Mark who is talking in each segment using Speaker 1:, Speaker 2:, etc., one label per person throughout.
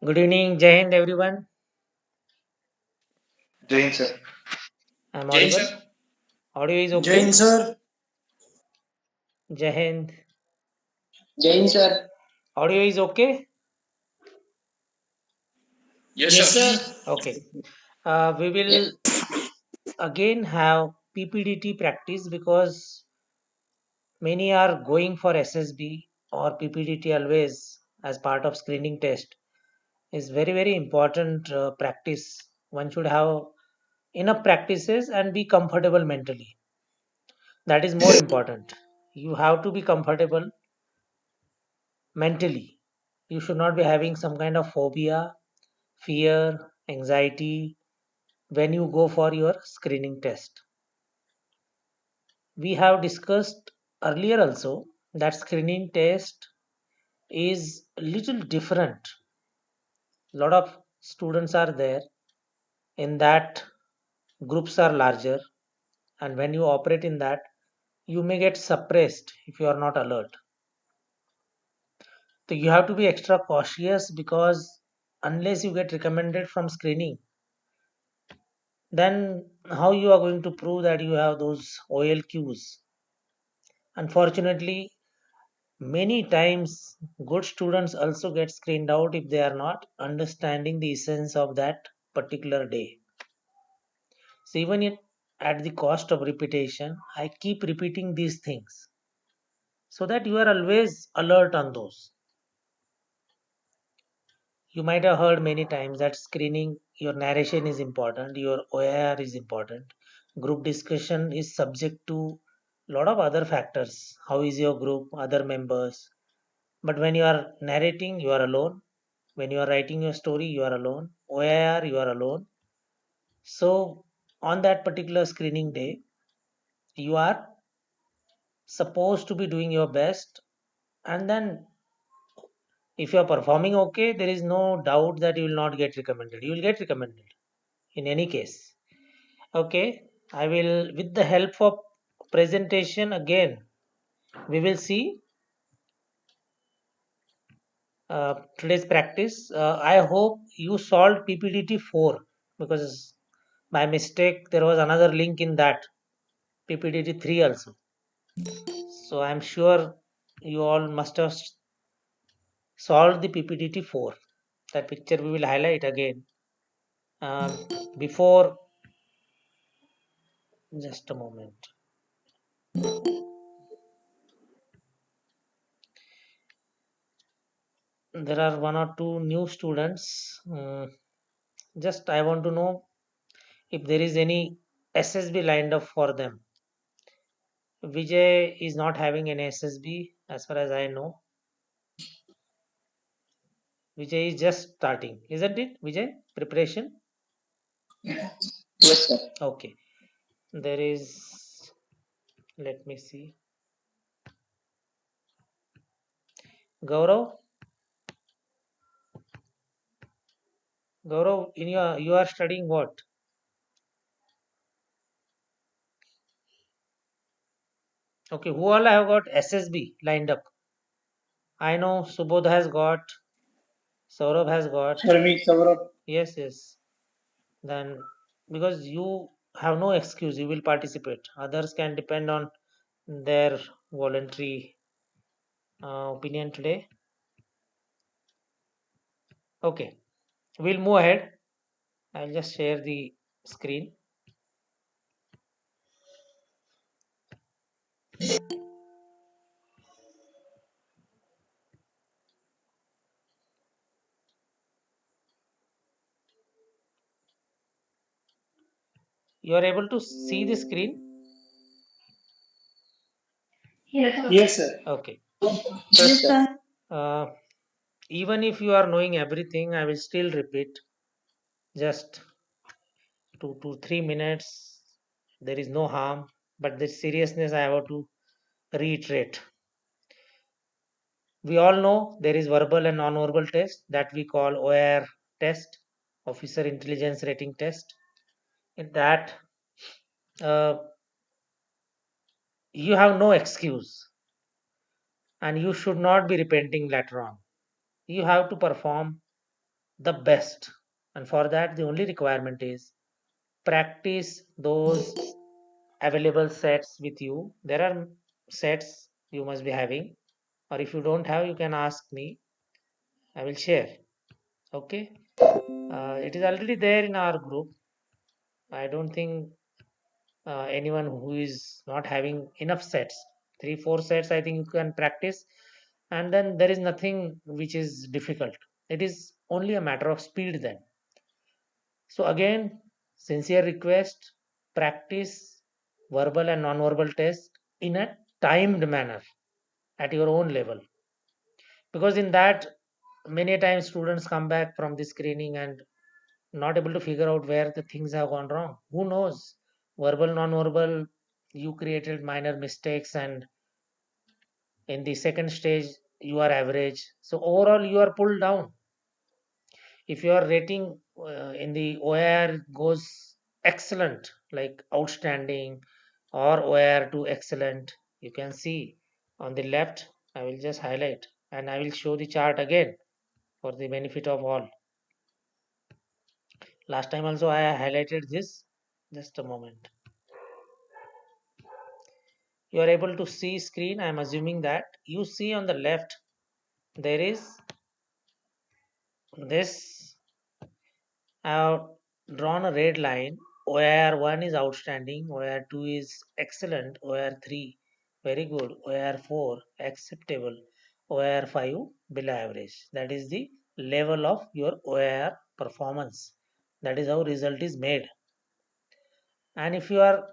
Speaker 1: Good evening, Jai Hind, everyone.
Speaker 2: Doing sir.
Speaker 1: I'm audible. Audio is
Speaker 3: Jain
Speaker 1: okay.
Speaker 3: sir,
Speaker 1: Jai Hind.
Speaker 2: Jain sir.
Speaker 1: Audio is okay.
Speaker 2: Yes
Speaker 3: yes
Speaker 2: sir.
Speaker 3: sir,
Speaker 1: Okay. We
Speaker 2: Yeah.
Speaker 1: will again have PPDT practice because many are going for SSB or PPDT always as part of screening test. Is very important practice. One should have enough practices and be comfortable mentally. That is more important. You have to be comfortable mentally. You should not be having some kind of phobia, fear, anxiety when you go for your screening test. We have discussed earlier also that screening test is a little different. A lot of students are there in that, groups are larger, and when you operate in that, you may get suppressed if you are not alert. So you have to be extra cautious because unless you get recommended from screening, then how you are going to prove that you have those OLQs? Unfortunately, many times good students also get screened out if they are not understanding the essence of that particular day. So even at the cost of repetition, I keep repeating these things so that you are always alert on those. You might have heard many times that screening, your narration is important, your OIR is important, group discussion is subject to a lot of other factors. How is your group, other members? But when you are narrating, you are alone. When you are writing your story, you are alone. OIR, you are alone. So on that particular screening day, you are supposed to be doing your best. And then if you are performing okay, there is no doubt that you will not get recommended. You will get recommended in any case. Okay, I will, with the help of presentation again, we will see today's practice. I hope you solved PPDT 4 because by mistake there was another link in that PPDT 3 also. So I'm sure you all must have solved the PPDT 4. That picture we will highlight again. Before, just a moment. There are one or two new students. Just I want to know if there is any SSB lined up for them. Vijay is not having an SSB as far as I know. Vijay is just starting, isn't it? Vijay, preparation?
Speaker 2: Yes sir.
Speaker 1: Okay. There is, let me see. Gaurav, Gaurav, you are studying what? Okay, who all have got SSB lined up? I know Subodh has got, Saurabh has got.
Speaker 3: Sharmi Saurabh.
Speaker 1: Yes, yes. Then because you have no excuse, you will participate. Others can depend on their voluntary opinion today. Okay, we'll move ahead. I'll just share the screen. You are able to see the screen?
Speaker 3: Yes sir.
Speaker 1: Okay.
Speaker 2: Yes sir.
Speaker 1: Uh, Even if you are knowing everything, I will still repeat just 2 to 3 minutes. There is no harm, but the seriousness I have to reiterate. We all know there is verbal and non-verbal test that we call OIR test, Officer Intelligence Rating Test. In that, uh, you have no excuse and you should not be repenting later on. You have to perform the best. And for that, the only requirement is practice those available sets with you. There are sets you must be having, or if you don't have, you can ask me. I will share. Okay. It is already there in our group. I don't think anyone who is not having enough sets, 3 4 sets, I think you can practice, and then there is nothing which is difficult. It is only a matter of speed then. So again, sincere request, practice verbal and non-verbal tests in a timed manner at your own level, because in that many times students come back from the screening and not able to figure out where the things have gone wrong. Who knows? Verbal, non-verbal, you created minor mistakes, and in the second stage, you are average. So overall, you are pulled down. If your rating in the OIR goes excellent, like outstanding, or OIR to excellent, you can see on the left. I will just highlight and I will show the chart again for the benefit of all. Last time also I highlighted this. Just a moment. You are able to see screen. I am assuming that you see on the left there is this. I have drawn a red line. OIR 1 is outstanding, OIR 2 is excellent, OIR 3 very good, OIR 4 acceptable, OIR 5 below average. That is the level of your OIR performance. That is how result is made. And if you are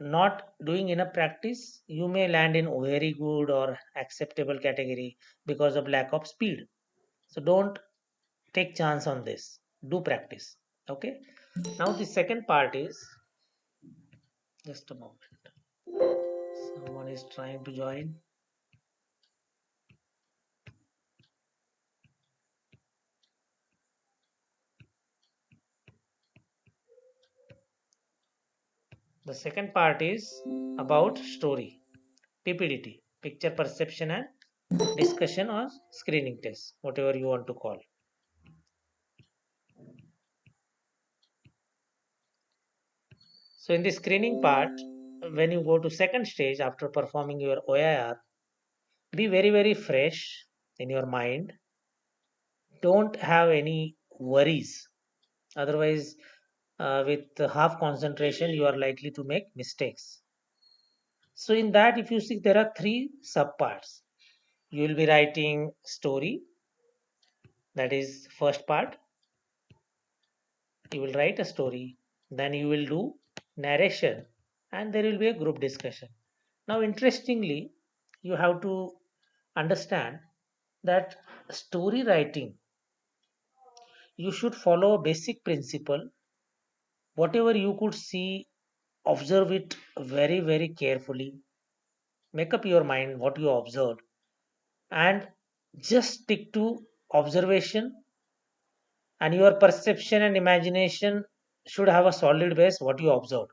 Speaker 1: not doing enough practice, you may land in very good or acceptable category because of lack of speed. So don't take chance on this. Do practice. Okay. Now the second part is, just a moment. Someone is trying to join. The second part is about story, PPDT, picture perception and discussion or screening test, whatever you want to call. So in the screening part, when you go to second stage after performing your OIR, be very fresh in your mind. Don't have any worries. Otherwise, with half concentration, you are likely to make mistakes. So in that, if you see, there are 3 subparts. You will be writing story. That is first part. You will write a story. Then you will do narration, and there will be a group discussion. Now, interestingly, you have to understand that story writing, you should follow a basic principle. Whatever you could see, observe it very carefully. Make up your mind what you observed, and just stick to observation, and your perception and imagination should have a solid base what you observed.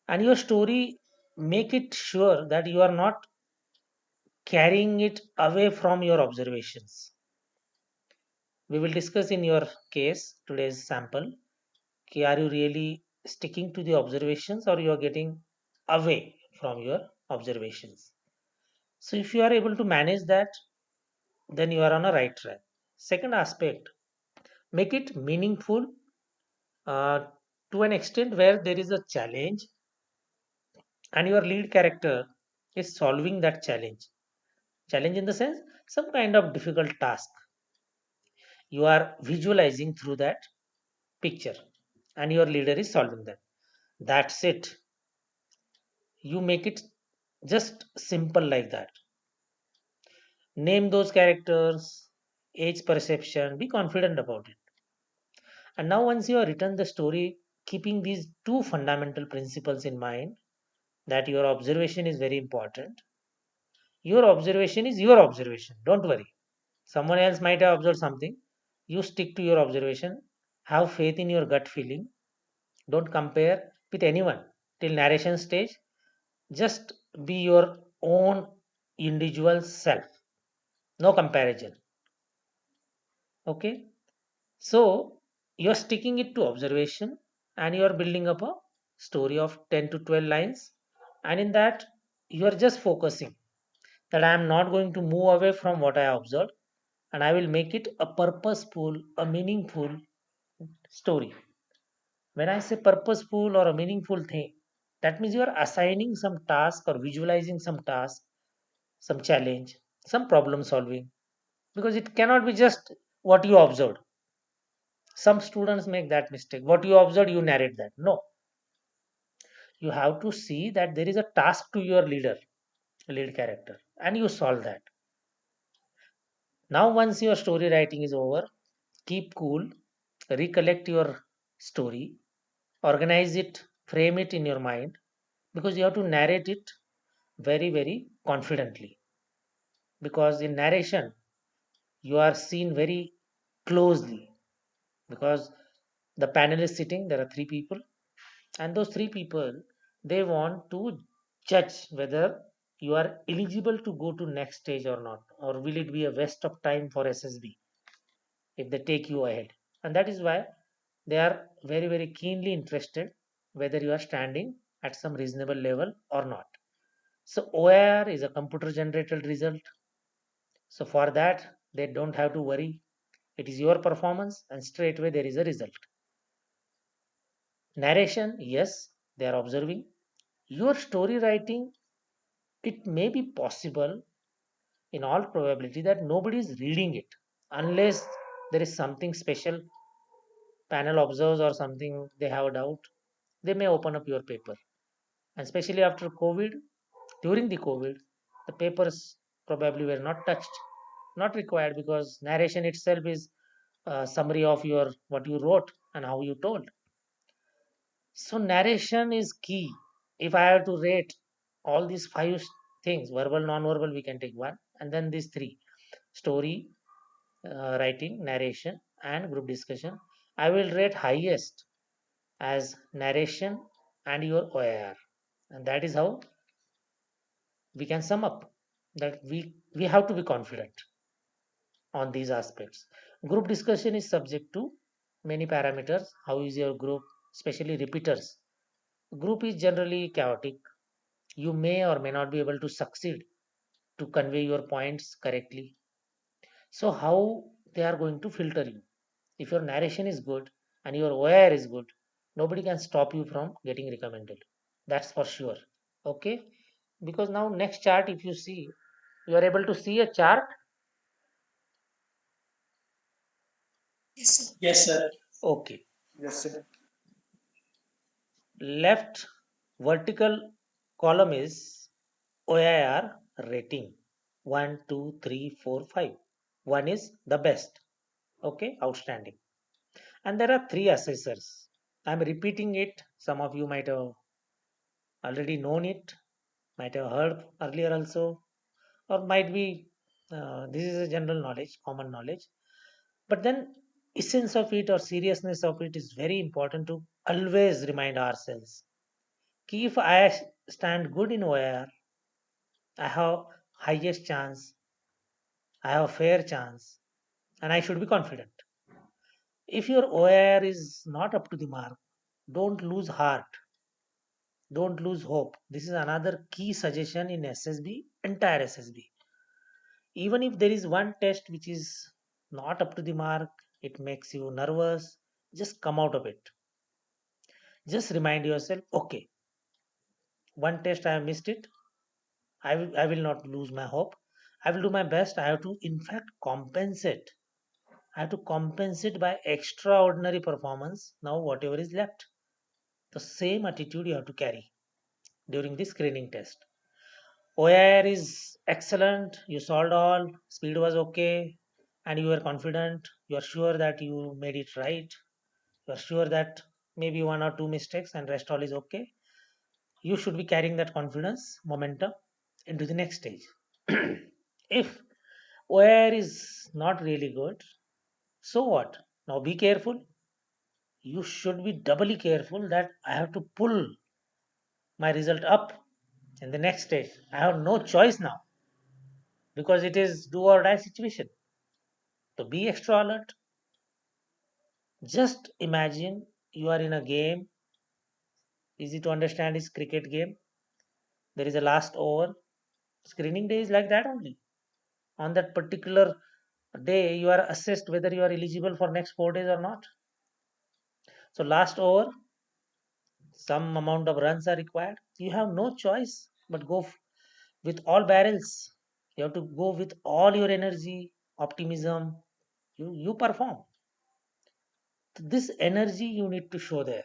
Speaker 1: And your story, make it sure that you are not carrying it away from your observations. We will discuss in your case today's sample. Are you really sticking to the observations or you are getting away from your observations? So if you are able to manage that, then you are on a right track. Second aspect, make it meaningful uh, to an extent where there is a challenge and your lead character is solving that challenge. Challenge in the sense, some kind of difficult task. You are visualizing through that picture and your leader is solving that. That's it. You make it just simple like that. Name those characters, age perception, be confident about it. And now, once you have written the story, keeping these 2 fundamental principles in mind, that your observation is very important. Your observation is your observation. Don't worry. Someone else might have observed something. You stick to your observation. Have faith in your gut feeling. Don't compare with anyone till narration stage. Just be your own individual self. No comparison. Okay, so you're sticking it to observation and you're building up a story of 10 to 12 lines, and in that you're just focusing that I am not going to move away from what I observed, and I will make it a purposeful, a meaningful story. When I say purposeful or a meaningful thing, that means you are assigning some task or visualizing some task, some challenge, some problem solving, because it cannot be just what you observed. Some students make that mistake. What you observed, you narrate that. No, you have to see that there is a task to your lead character, and you solve that. Now, once your story writing is over, keep cool, recollect your story, organize it, frame it in your mind, because you have to narrate it very, very confidently. Because in narration, you are seen very closely, because the panel is sitting, there are three people, and those three people, they want to judge whether you are eligible to go to next stage or not, or will it be a waste of time for SSB if they take you ahead. And that is why they are very, very keenly interested whether you are standing at some reasonable level or not. So OIR is a computer generated result. So for that, they don't have to worry. It is your performance, and straight away there is a result. Narration, yes, they are observing. Your story writing, it may be possible in all probability that nobody is reading it unless there is something special, panel observes or something, they have a doubt, they may open up your paper. And especially after COVID, during the COVID, the papers probably were not touched, not required, because narration itself is a summary of your what you wrote and how you told. So narration is key. If I have to rate all these five things, verbal, non-verbal, we can take one, and then these three: story, writing, narration, and group discussion. I will rate highest as narration and your OIR, and that is how we can sum up that we have to be confident on these aspects. Group discussion is subject to many parameters. How is your group, especially repeaters? Group is generally chaotic. You may or may not be able to succeed to convey your points correctly. So how they are going to filter you? If your narration is good and your OIR is good, nobody can stop you from getting recommended. That's for sure. Okay, because now next chart, if you see, you are able to see a chart.
Speaker 3: Yes, sir.
Speaker 1: Okay,
Speaker 3: Yes, sir.
Speaker 1: left vertical column is OIR rating 1, 2, 3, 4, 5. 1 is the best. Okay, outstanding. And there are three assessors. I'm repeating it. Some of you might have already known it, might have heard earlier also, or might be this is a general knowledge, common knowledge. But then essence of it or seriousness of it is very important to always remind ourselves. Ki if I stand good in OIR, I have highest chance, I have a fair chance, and I should be confident. If your OIR is not up to the mark, don't lose heart, don't lose hope. This is another key suggestion in SSB, entire SSB. Even if there is one test which is not up to the mark, it makes you nervous, just come out of it. Just remind yourself, okay, one test I have missed it. I will not lose my hope. I will do my best. I have to, in fact, compensate. I have to compensate by extraordinary performance. Now, whatever is left, the same attitude you have to carry during the screening test. OIR is excellent. You solved all. Speed was okay. And you were confident. You are sure that you made it right. You are sure that maybe one or two mistakes and rest all is okay. You should be carrying that confidence, momentum into the next stage. If OIR is not really good, so what? Now be careful. You should be doubly careful that I have to pull my result up in the next stage. I have no choice now because it is do or die situation. So be extra alert. Just imagine you are in a game. Easy to understand is cricket game. There is a last over. Screening day is like that only. On that particular day, you are assessed whether you are eligible for next 4 days or not. So last over, some amount of runs are required. You have no choice but go with all barrels. You have to go with all your energy, optimism. You perform. This energy you need to show there.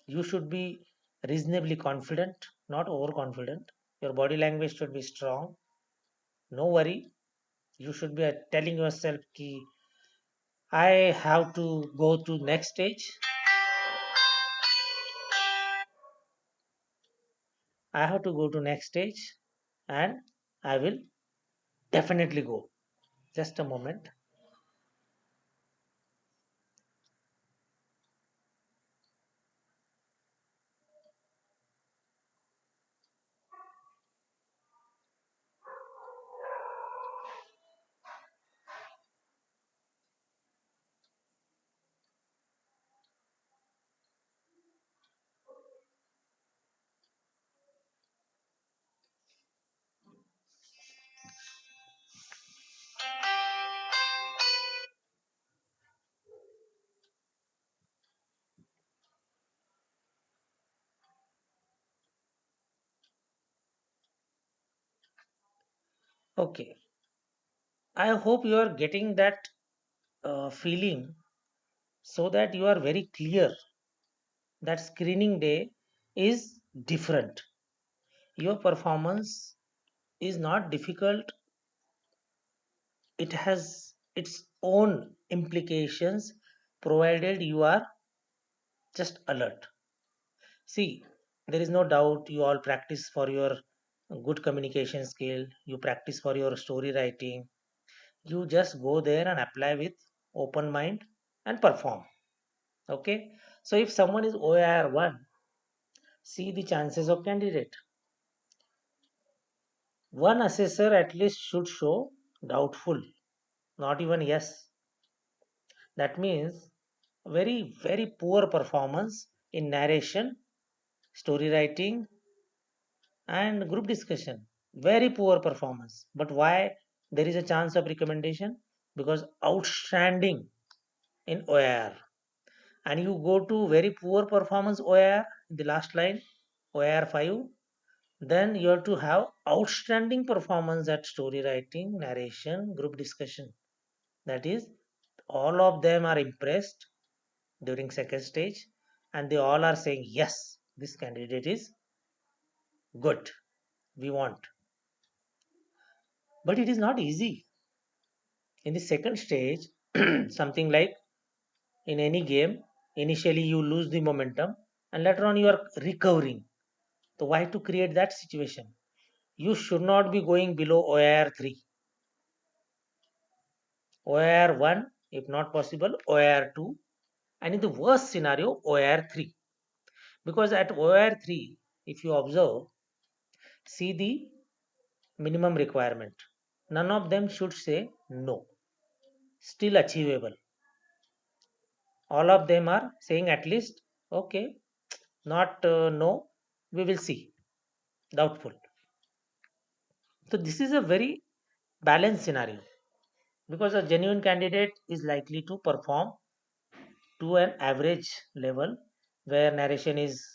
Speaker 1: You should be reasonably confident, not overconfident. Your body language should be strong. No worry. You should be telling yourself ki I have to go to next stage. I have to go to next stage and I will definitely go. Just a moment. Okay. I hope you are getting that feeling so that you are very clear that screening day is different. Your performance is not difficult, it has its own implications provided you are just alert. See, there is no doubt you all practice for your good communication skill, you practice for your story writing, you just go there and apply with open mind and perform. Okay, so if someone is OIR 1, see the chances of candidate. One assessor at least should show doubtful, not even yes. That means very, very poor performance in narration, story writing, and group discussion. Very poor performance. But why there is a chance of recommendation? Because outstanding in OIR. And you go to very poor performance OIR, the last line, OIR 5, then you have to have outstanding performance at story writing, narration, group discussion. That is, all of them are impressed during second stage and they all are saying yes, this candidate is good, we want. But it is not easy. In the second stage, something like in any game, initially you lose the momentum and later on you are recovering. So why to create that situation? You should not be going below OIR 3. OIR 1, if not possible, OIR 2, and in the worst scenario, OIR 3. Because at OIR 3, if you observe, see the minimum requirement. None of them should say no. Still achievable. All of them are saying at least, okay, not no, we will see. Doubtful. So this is a very balanced scenario because a genuine candidate is likely to perform to an average level where narration is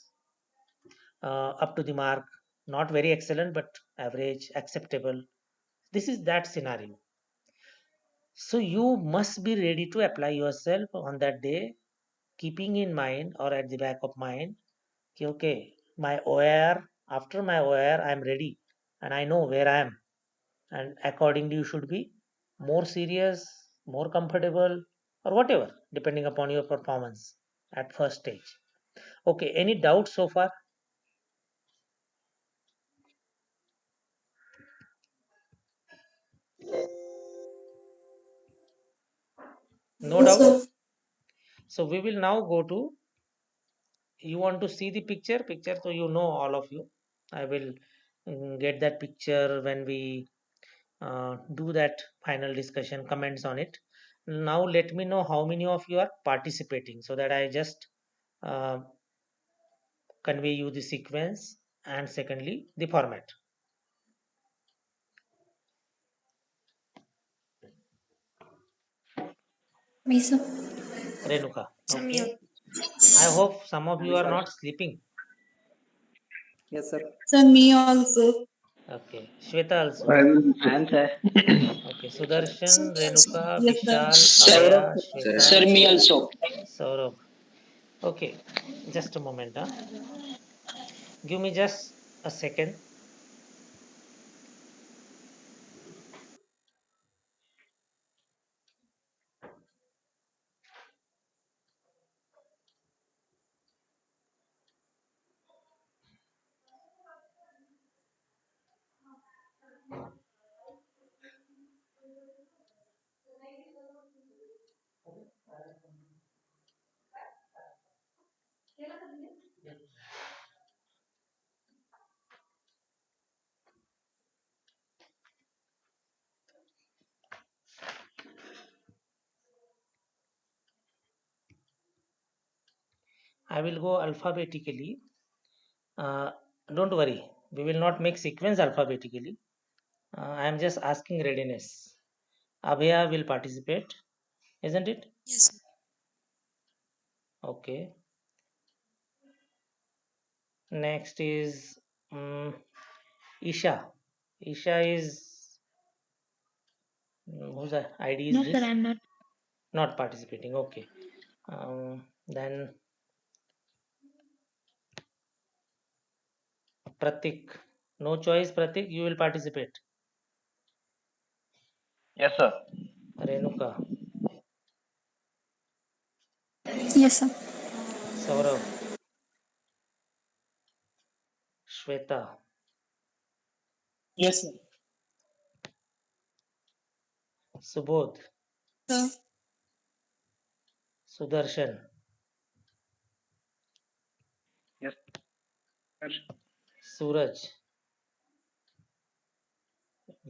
Speaker 1: up to the mark, not very excellent, but average, acceptable. This is that scenario. So you must be ready to apply yourself on that day, keeping in mind or at the back of mind, okay, my OIR, after my OIR, I am ready and I know where I am. And accordingly, you should be more serious, more comfortable, or whatever, depending upon your performance at first stage. Okay, any doubts so far? No
Speaker 2: Yes,
Speaker 1: doubt.
Speaker 2: sir.
Speaker 1: So we will now go to, you want to see the picture, so you know all of you. I will get that picture when we do that final discussion, comments on it. Now let me know how many of you are participating so that I just uh, convey you the sequence and secondly the format.
Speaker 4: Me, sir.
Speaker 1: Renuka.
Speaker 4: Sir, me
Speaker 1: Okay. I hope some of you are not sleeping.
Speaker 3: Yes, sir.
Speaker 2: Sir, me also.
Speaker 1: Okay. Shweta also.
Speaker 5: I am sir.
Speaker 1: Okay. Sudarshan, Renuka,
Speaker 2: Yes, sir.
Speaker 1: Vishal,
Speaker 2: Saurabh.
Speaker 1: Abhaya,
Speaker 2: Sir,
Speaker 1: Shweta,
Speaker 2: me also.
Speaker 1: Saurabh. Okay. Just a moment. Give me just a second. I will go alphabetically. Uh, don't worry. We will not make sequence alphabetically. I am just asking readiness. Abhaya will participate, isn't it?
Speaker 4: Yes.
Speaker 1: Okay. Next is Isha. Isha is whose ID is
Speaker 6: No, sir,
Speaker 1: this?
Speaker 6: I'm not.
Speaker 1: Not participating. Okay. Then Pratik. No choice, Pratik. You will participate.
Speaker 5: Yes, sir.
Speaker 1: Renuka.
Speaker 4: Yes, sir.
Speaker 1: Saurabh. Shweta.
Speaker 3: Yes, sir.
Speaker 1: Subodh.
Speaker 4: Sir.
Speaker 1: Sudarshan.
Speaker 5: Yes, sir.
Speaker 1: Suraj.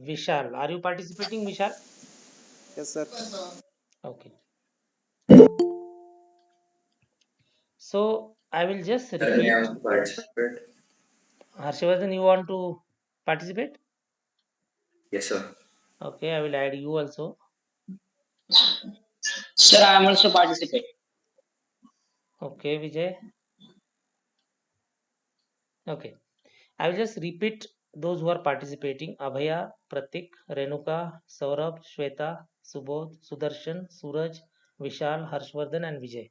Speaker 1: Vishal. Are you participating, Vishal?
Speaker 3: Yes, sir.
Speaker 1: Okay. So I will just
Speaker 2: Sir, may I
Speaker 1: repeat.
Speaker 2: also participate?
Speaker 1: Harshvardhan, you want to participate?
Speaker 2: Yes, sir.
Speaker 1: Okay, I will add you also.
Speaker 2: Sir, I am also participate.
Speaker 1: Okay, Vijay. Okay. I will just repeat those who are participating. Abhaya, Pratik, Renuka, Saurabh, Shweta, Subodh, Sudarshan, Suraj, Vishal, Harshvardhan and Vijay.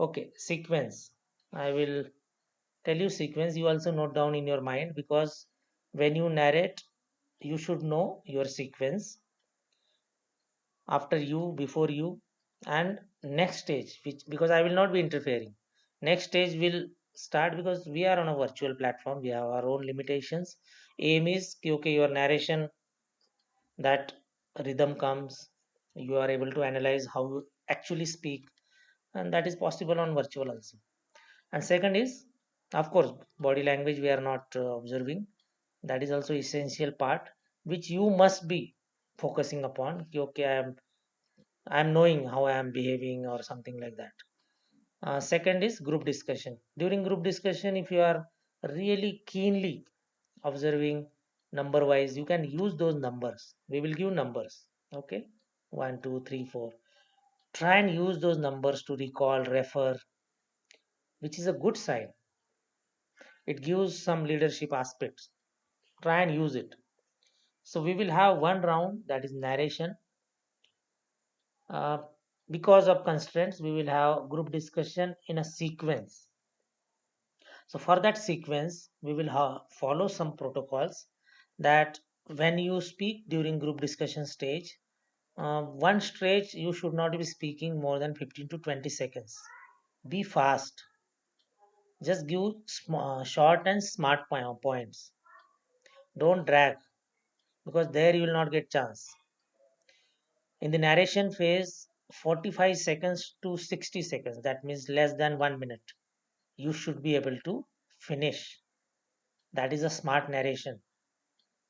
Speaker 1: Okay, sequence. I will tell you sequence. You also note down in your mind because when you narrate, you should know your sequence after you, before you, and next stage, which because I will not be interfering. Next stage will start because we are on a virtual platform. We have our own limitations. Aim is okay, your narration that rhythm comes. You are able to analyze how you actually speak, and that is possible on virtual also. And second is, of course, body language we are not observing. That is also essential part which you must be focusing upon. Okay, I'm knowing how I am behaving or something like that. Second is group discussion. During group discussion, if you are really keenly observing number wise, you can use those numbers. We will give numbers. Okay, 1, 2, 3, 4. Try and use those numbers to recall, refer, which is a good sign. It gives some leadership aspects. Try and use it. So we will have one round that is narration. Uh, because of constraints, we will have group discussion in a sequence. So for that sequence, we will follow some protocols that when you speak during group discussion stage, one stretch you should not be speaking more than 15 to 20 seconds. Be fast. Just give short and smart points. Don't drag because there you will not get chance. In the narration phase, 45 seconds to 60 seconds, that means less than 1 minute, you should be able to finish. That is a smart narration.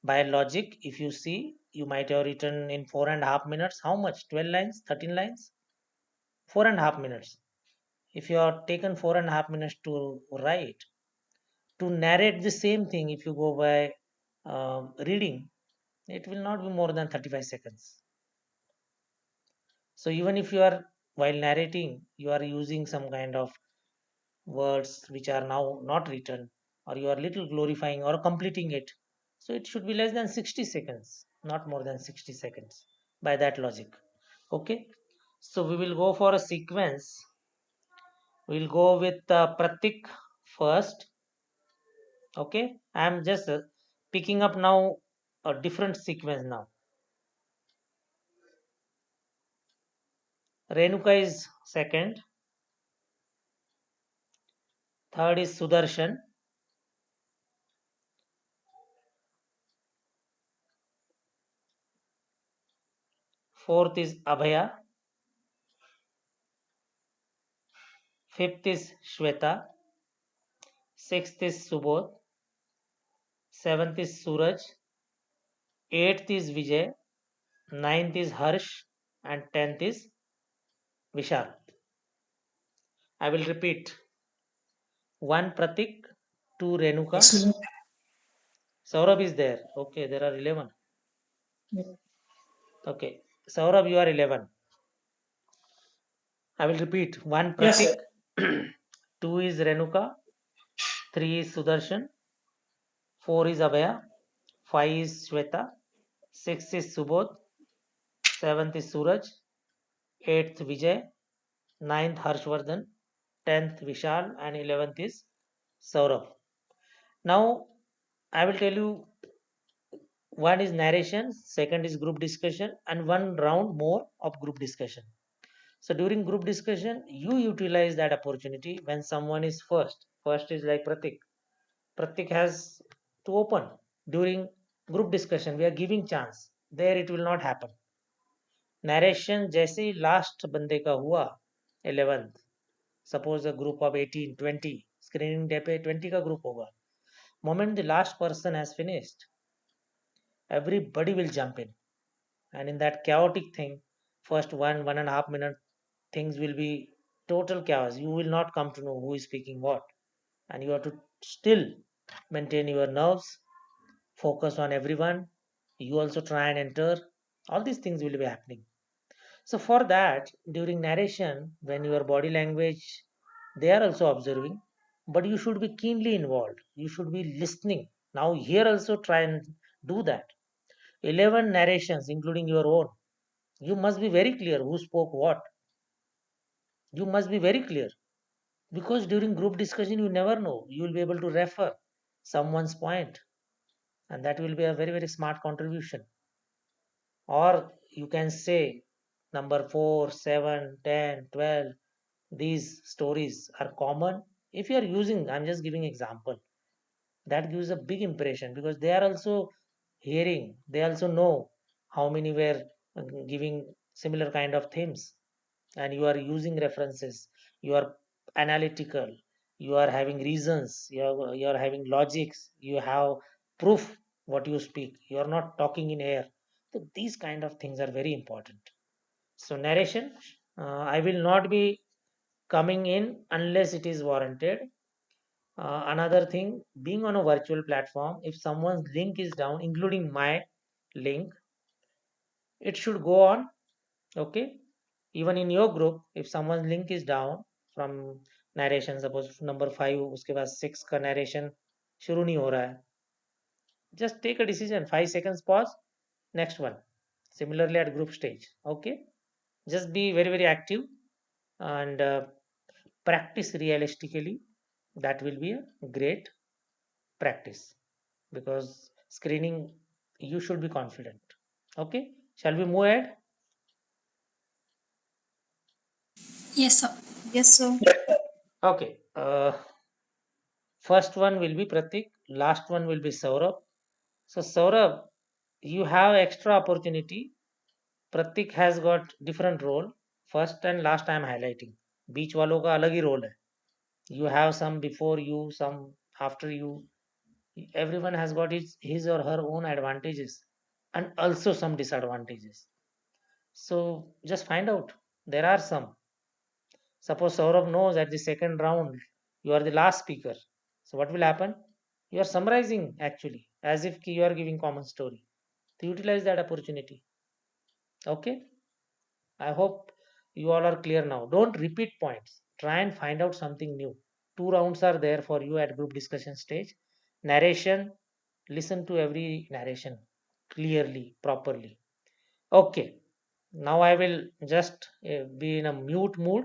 Speaker 1: By logic, if you see, you might have written in 4.5 minutes. How much? 12 lines, 13 lines? 4.5 minutes. If you have taken 4.5 minutes to write, to narrate the same thing, if you go by reading, it will not be more than 35 seconds. So even if you are, while narrating, you are using some kind of words which are now not written, or you are little glorifying or completing it, so it should be less than 60 seconds, not more than 60 seconds, by that logic. Okay, so we will go for a sequence. We'll go with Pratik first. Okay, I am just picking up now a different sequence now. Renuka is second, third is Sudarshan, fourth is Abhaya, fifth is Shweta, sixth is Subodh, seventh is Suraj, eighth is Vijay, ninth is Harsh, and 10th is Vishal. I will repeat. 1 Pratik, 2 Renuka. Saurabh is there. Okay, there are 11. Okay, Saurabh, you are 11. I will repeat. 1
Speaker 2: Yes,
Speaker 1: Pratik, 2 is Renuka, 3 is Sudarshan, 4 is Abhaya, 5 is Shweta, 6 is Subodh, 7th is Suraj, 8th Vijay, 9th Harshvardhan, 10th Vishal, and 11th is Saurabh. Now I will tell you, one is narration, second is group discussion, and one round more of group discussion. So during group discussion, you utilize that opportunity when someone is first. First is like Pratik. Pratik has to open. During group discussion, we are giving chance. There it will not happen. Narration जैसे ही last बंदे का हुआ 11th, suppose a group of 18 20, screening day पे 20 का group होगा. Moment the last person has finished, everybody will jump in, and in that chaotic thing, first 1.5 minute, things will be total chaos. You will not come to know who is speaking what, and you have to still maintain your nerves, focus on everyone. You also try and enter. All these things will be happening. So for that, during narration, when your body language, they are also observing, but you should be keenly involved, you should be listening. Now here also try and do that. 11 narrations including your own, you must be very clear who spoke what. You must be very clear, because during group discussion you never know, you will be able to refer someone's point, and that will be a very very smart contribution. Or you can say number 4 7 10 12, these stories are common. If you are using, I'm just giving example, that gives a big impression, because they are also hearing, they also know how many were giving similar kind of themes, and you are using references, you are analytical, you are having reasons, you are having logics, you have proof what you speak, you are not talking in air. So these kind of things are very important. So narration, I will not be coming in unless it is warranted. Another thing, being on a virtual platform, if someone's link is down, including my link, it should go on. Okay, even in your group, if someone's link is down from narration, suppose number 5, उसके बाद 6 का narration शुरू नहीं हो रहा है, just take a decision, 5 seconds pause, next one. Similarly at group stage. Okay, just be very very active, and practice realistically. That will be a great practice, because screening, you should be confident. Okay, shall we move ahead?
Speaker 4: Yes, sir.
Speaker 2: yes, sir.
Speaker 1: Okay, first one will be Pratik, last one will be Saurabh. So Saurabh, you have extra opportunity. Pratik has got different role. First and last I am highlighting. बीच वालों का अलग ही role है. You have some before you, some after you. Everyone has got his or her own advantages and also some disadvantages. So just find out. There are some. Suppose Saurabh knows at the second round you are the last speaker. So what will happen? You are summarizing actually as if you are giving common story. To utilize that opportunity. Okay. I hope you all are clear now. Don't repeat points. Try and find out something new. Two rounds are there for you at group discussion stage. Narration, listen to every narration clearly, properly. Okay, now I will just be in a mute mood.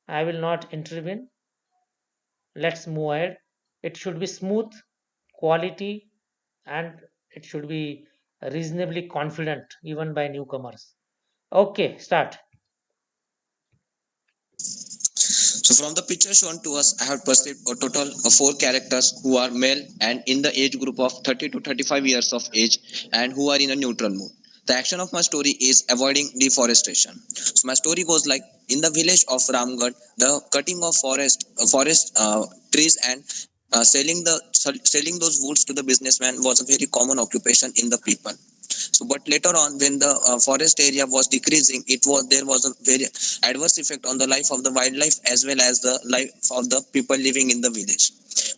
Speaker 1: I will not intervene. Let's move ahead. It should be smooth, quality, and it should be reasonably confident even by newcomers. Okay, start.
Speaker 6: So from the picture shown to us, I have perceived a total of four characters who are male and in the age group of 30 to 35 years of age and who are in a neutral mood. The action of my story is avoiding deforestation. So my story goes like in the village of Ramgarh, the cutting of forest trees and selling those woods to the businessman was a very common occupation in the people. So, but later on, when the forest area was decreasing, there was a very adverse effect on the life of the wildlife as well as the life of the people living in the village.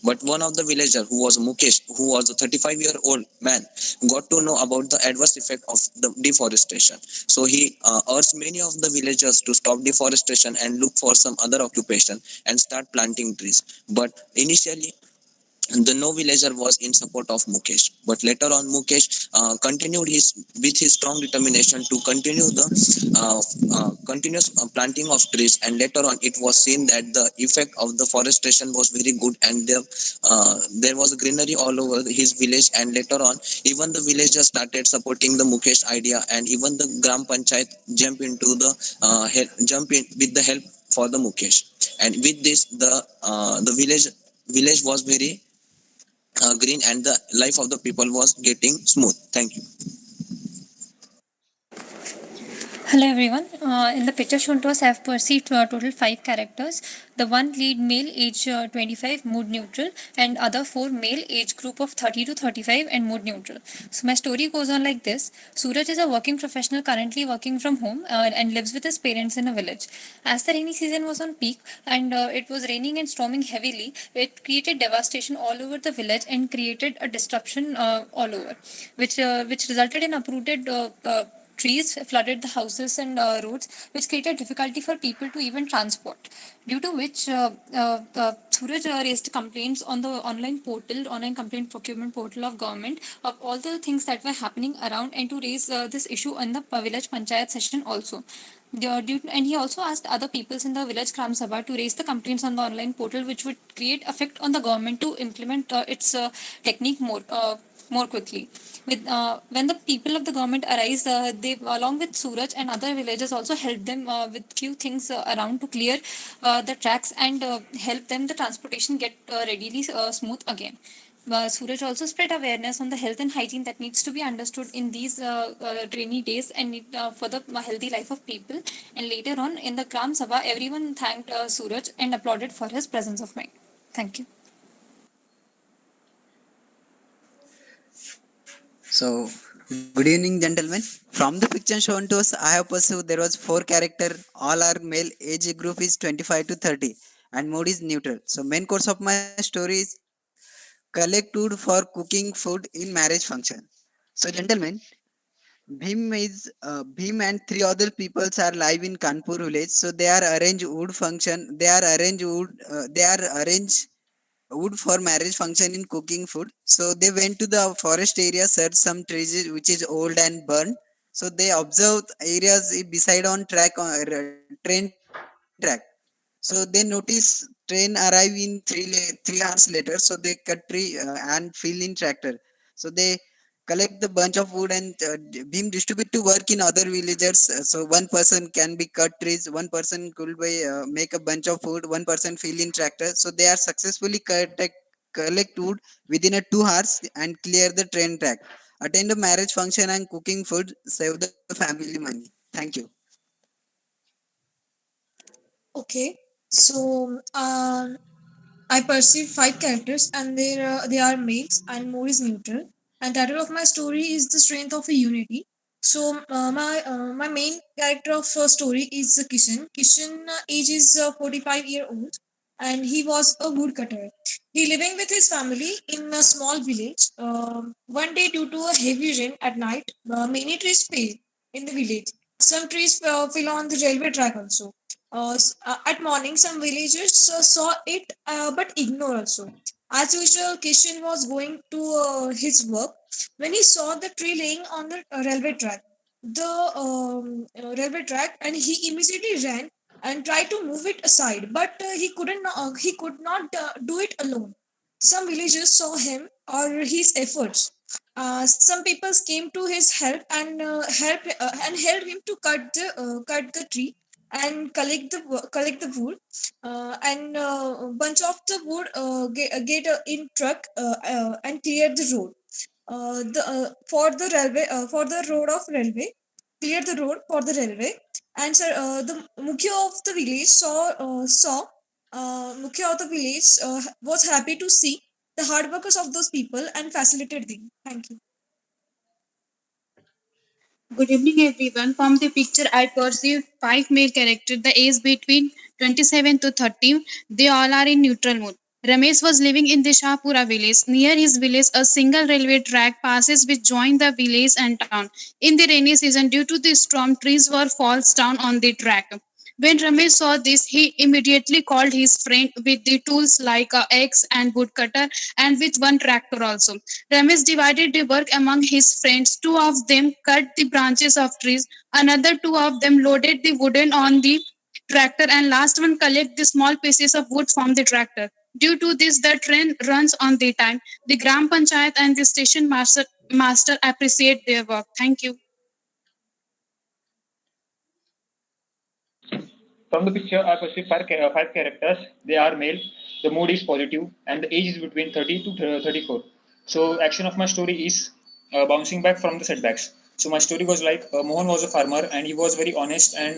Speaker 6: But one of the villagers, who was Mukesh, who was a 35-year-old man, got to know about the adverse effect of the deforestation. So he urged many of the villagers to stop deforestation and look for some other occupation and start planting trees. But initially, the no villager was in support of Mukesh. But later on, Mukesh continued his strong determination to continue the continuous planting of trees. And later on, it was seen that the effect of the forestation was very good, and there was greenery all over his village. And later on, even the villagers started supporting the Mukesh idea, and even the Gram Panchayat jump in with the help for the Mukesh. And with this, the village was very green and the life of the people was getting smooth. Thank you.
Speaker 4: Hello everyone. In the picture shown to us, I have perceived total five characters. The one lead male, age 25, mood neutral, and other four male, age group of 30 to 35, and mood neutral. So my story goes on like this. Suraj is a working professional currently working from home and lives with his parents in a village. As the rainy season was on peak and it was raining and storming heavily, it created devastation all over the village and created a disruption all over, which resulted in uprooted trees, flooded the houses and roads, which created difficulty for people to even transport. Due to which, Suraj raised complaints on the online complaint procurement portal of government of all the things that were happening around, and to raise this issue in the village panchayat session also. And he also asked other peoples in the village Gram Sabha to raise the complaints on the online portal, which would create effect on the government to implement its technique more quickly. When the people of the government arise, they along with Suraj and other villagers also help them with few things around to clear the tracks and help them the transportation get readily smooth again. Suraj also spread awareness on the health and hygiene that needs to be understood in these rainy days and for the healthy life of people. And later on in the Gram Sabha, everyone thanked Suraj and applauded for his presence of mind. Thank you.
Speaker 7: So, good evening, gentlemen. From the picture shown to us, I have perceived there was four character. All are male. Age group is 25 to 30, and mode is neutral. So, main course of my story is collect wood for cooking food in marriage function. So, gentlemen, Bhim and three other peoples are live in Kanpur village. So, they are arrange wood function. They are arrange wood. They are arrange wood for marriage function in cooking food. So they went to the forest area, searched some trees which is old and burned. So they observed areas beside on train track. So they notice train arrive in 3 hours later. So they cut tree and fill in tractor. So they collect the bunch of wood and being distributed to work in other villagers. So one person can be cut trees, one person could be make a bunch of wood, one person fill in tractor. So they are successfully collect wood within a 2 hours and clear the train track. Attend a marriage function and cooking food, save the family money. Thank you.
Speaker 8: Okay. So,
Speaker 4: I perceive five characters, and they are males, and mood is neutral. And title of my story is the strength of a unity. So my main character of story is Kishan. Kishan age is 45-year-old, and he was a woodcutter. He living with his family in a small village. One day, due to a heavy rain at night, many trees fell in the village. Some trees fell on the railway track also. At morning, some villagers saw it but ignored also. As usual, Kishan was going to his work when he saw the tree laying on the railway track, and he immediately ran and tried to move it aside, but he could not do it alone. Some villagers saw him or his efforts. Some people came to his help and helped him to cut the tree and collect the wood, and bunch of the wood get in truck and clear the road, for the road of railway, clear the road for the railway. And sir, the mukhya of the village saw mukhya of the village was happy to see the hard workers of those people and facilitated them. Thank you.
Speaker 8: Good evening, everyone. From the picture, I perceive five male characters, the age between 27 to 30. They all are in neutral mood. Ramesh was living in the Shahpura village. Near his village, a single railway track passes which join the village and town. In the rainy season, due to the storm, trees were falls down on the track. When Ramesh saw this, he immediately called his friend with the tools like a axe and woodcutter and with one tractor also. Ramesh divided the work among his friends. Two of them cut the branches of trees, another two of them loaded the wooden on the tractor, and last one collect the small pieces of wood from the tractor. Due to this, the train runs on the time. The Gram Panchayat and the station master appreciate their work. Thank you.
Speaker 5: From the picture, I perceive five characters. They are male. The mood is positive, and the age is between 30 to 34. So, action of my story is bouncing back from the setbacks. So, my story goes like Mohan was a farmer, and he was very honest, and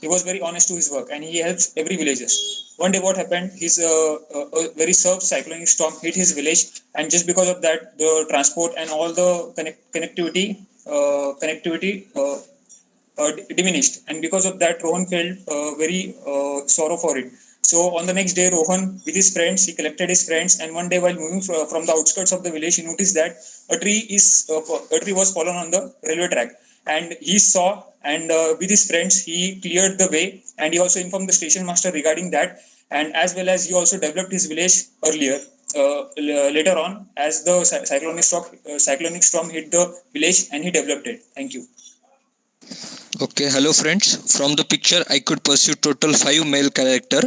Speaker 5: he was very honest to his work, and he helps every villagers. One day, what happened? His a very severe cyclonic storm hit his village, and just because of that, the transport and all the connectivity diminished, and because of that Rohan felt very sorrow for it. So on the next day, Rohan with his friends, he collected his friends, and one day while moving from the outskirts of the village, he noticed that a tree was fallen on the railway track, and he saw, and with his friends he cleared the way, and he also informed the station master regarding that, and as well as he also developed his village earlier, later on, as the cyclonic storm hit the village, and he developed it. Thank you.
Speaker 6: Okay, hello friends. From the picture, I could perceive total 5 male character.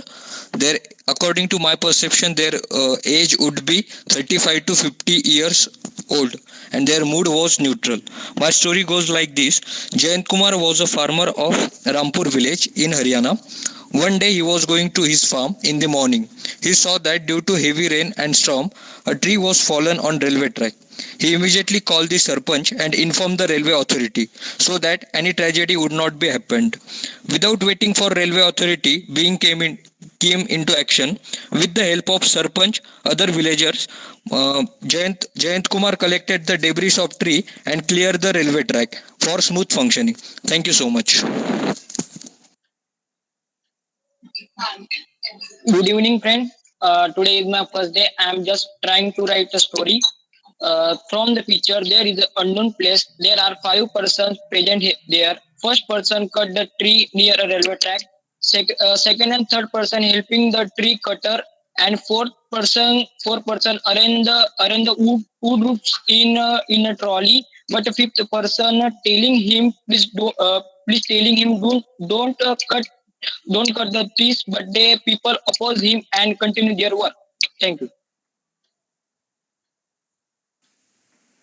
Speaker 6: Their, according to my perception, their age would be 35 to 50 years old, and their mood was neutral. My story goes like this: Jayant Kumar was a farmer of Rampur village in Haryana. One day he was going to his farm in the morning. He saw that due to heavy rain and storm, a tree was fallen on railway track. He immediately called the Sarpanch and informed the railway authority so that any tragedy would not be happened. Without waiting for railway authority, came into action. With the help of Sarpanch, other villagers, Jayant Kumar collected the debris of tree and cleared the railway track for smooth functioning. Thank you so much.
Speaker 2: Good evening, friend. Today is my first day. I am just trying to write a story. From the picture, there is an unknown place. There are 5 persons present there. First person cut the tree near a railway track. Second and third person helping the tree cutter, and fourth person arrange the wood roots in a trolley. But the fifth person telling him, please telling him, don't cut the trees, but the people oppose him and continue their work. Thank you.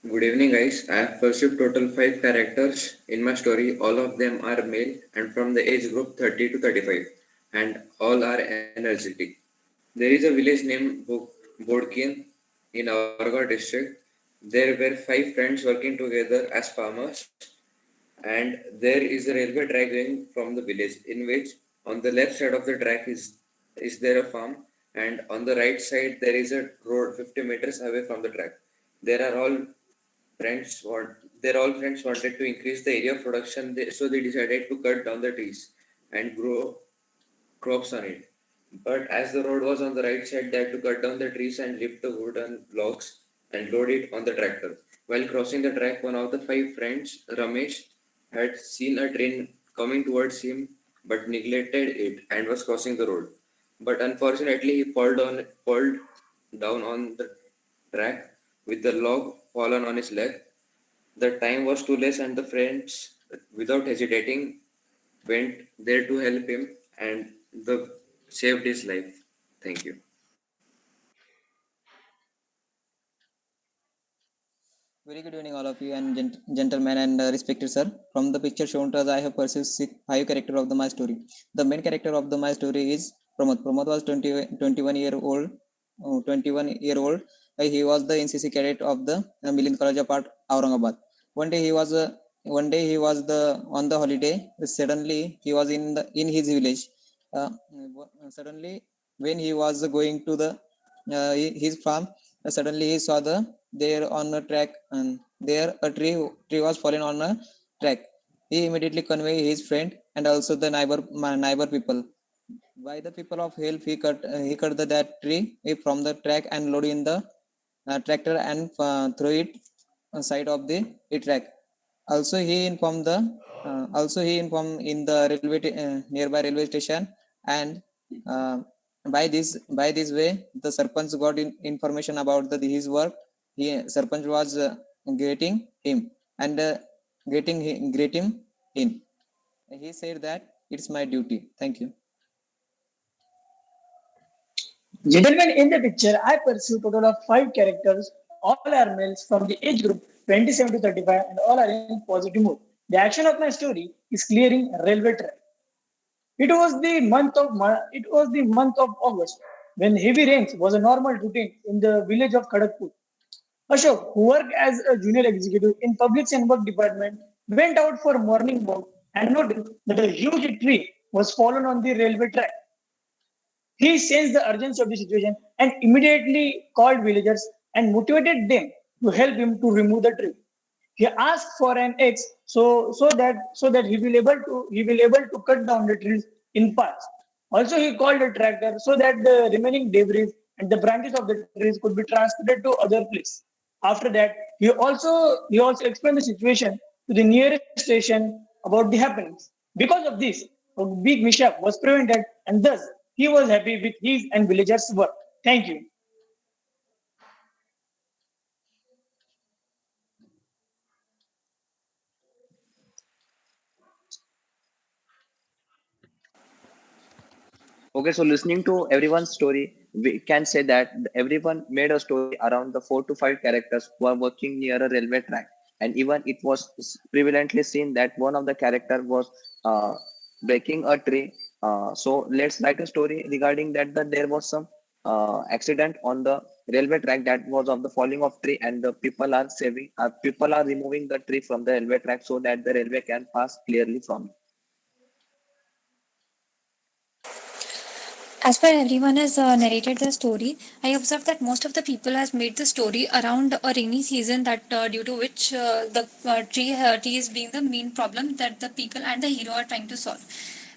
Speaker 9: Good evening, guys. I have perceived total 5 characters in my story. All of them are male and from the age group 30 to 35, and all are energetic. There is a village named Bodkin in Aurangabad district. There were 5 friends working together as farmers, and there is a railway track going from the village, in which on the left side of the track is there a farm, and on the right side there is a road 50 meters away from the track. There are all friends want their all friends wanted to increase the area of production, so they decided to cut down the trees and grow crops on it. But as the road was on the right side, they had to cut down the trees and lift the wooden logs and load it on the tractor. While crossing the track, one of the five friends, Ramesh, had seen a train coming towards him but neglected it and was crossing the road. But unfortunately, he fall down on the track with the log fallen on his leg. The time was too late, and the friends, without hesitating, went there to help him and the saved his life. Thank you.
Speaker 10: Very good evening, all of you, and gentlemen and respected sir. From the picture shown to us, I have pursued five characters of my story. The main character of my story is Pramod. Pramod was 21 year old. 21 year old. He was the NCC cadet of the Milind College of Art, Aurangabad. One day he was on the holiday. Suddenly he was in his village. Suddenly, when he was going to the his farm, suddenly he saw there on a track, and there a tree was fallen on a track. He immediately conveyed his friend and also the neighbor people. By the people of help, he cut that tree from the track and load in the tractor and throw it on side of the track. Also he informed in the nearby railway station, and uh, by this way the Sarpanch got information about his work. Sarpanch was greeting him and greet him in. He said that it's my duty. Thank you.
Speaker 11: Gentlemen, in the picture, I pursue total of five characters. All are males from the age group 27 to 35 and all are in positive mood. The action of my story is clearing railway track. It was the month of August when heavy rains was a normal routine in the village of Kharagpur. Ashok, who worked as a junior executive in public and work department, went out for morning walk and noticed that a huge tree was fallen on the railway track. He sensed the urgency of the situation and immediately called villagers and motivated them to help him to remove the tree. He asked for an axe so that he will able to cut down the trees in parts. Also, he called a tractor so that the remaining debris and the branches of the trees could be transported to other place. After that, he also explained the situation to the nearest station about the happenings. Because of this, a big mishap was prevented, and thus he was happy with his and villagers' work. Thank you.
Speaker 12: Okay, so listening to everyone's story, we can say that everyone made a story around the 4 to 5 characters who are working near a railway track. And even it was prevalently seen that one of the character was breaking a tree. So let's write a story regarding that there was some accident on the railway track that was of the falling of tree, and the people are removing the tree from the railway track so that the railway can pass clearly from it.
Speaker 4: As per everyone has narrated the story, I observed that most of the people has made the story around a rainy season, that due to which the tree is being the main problem that the people and the hero are trying to solve.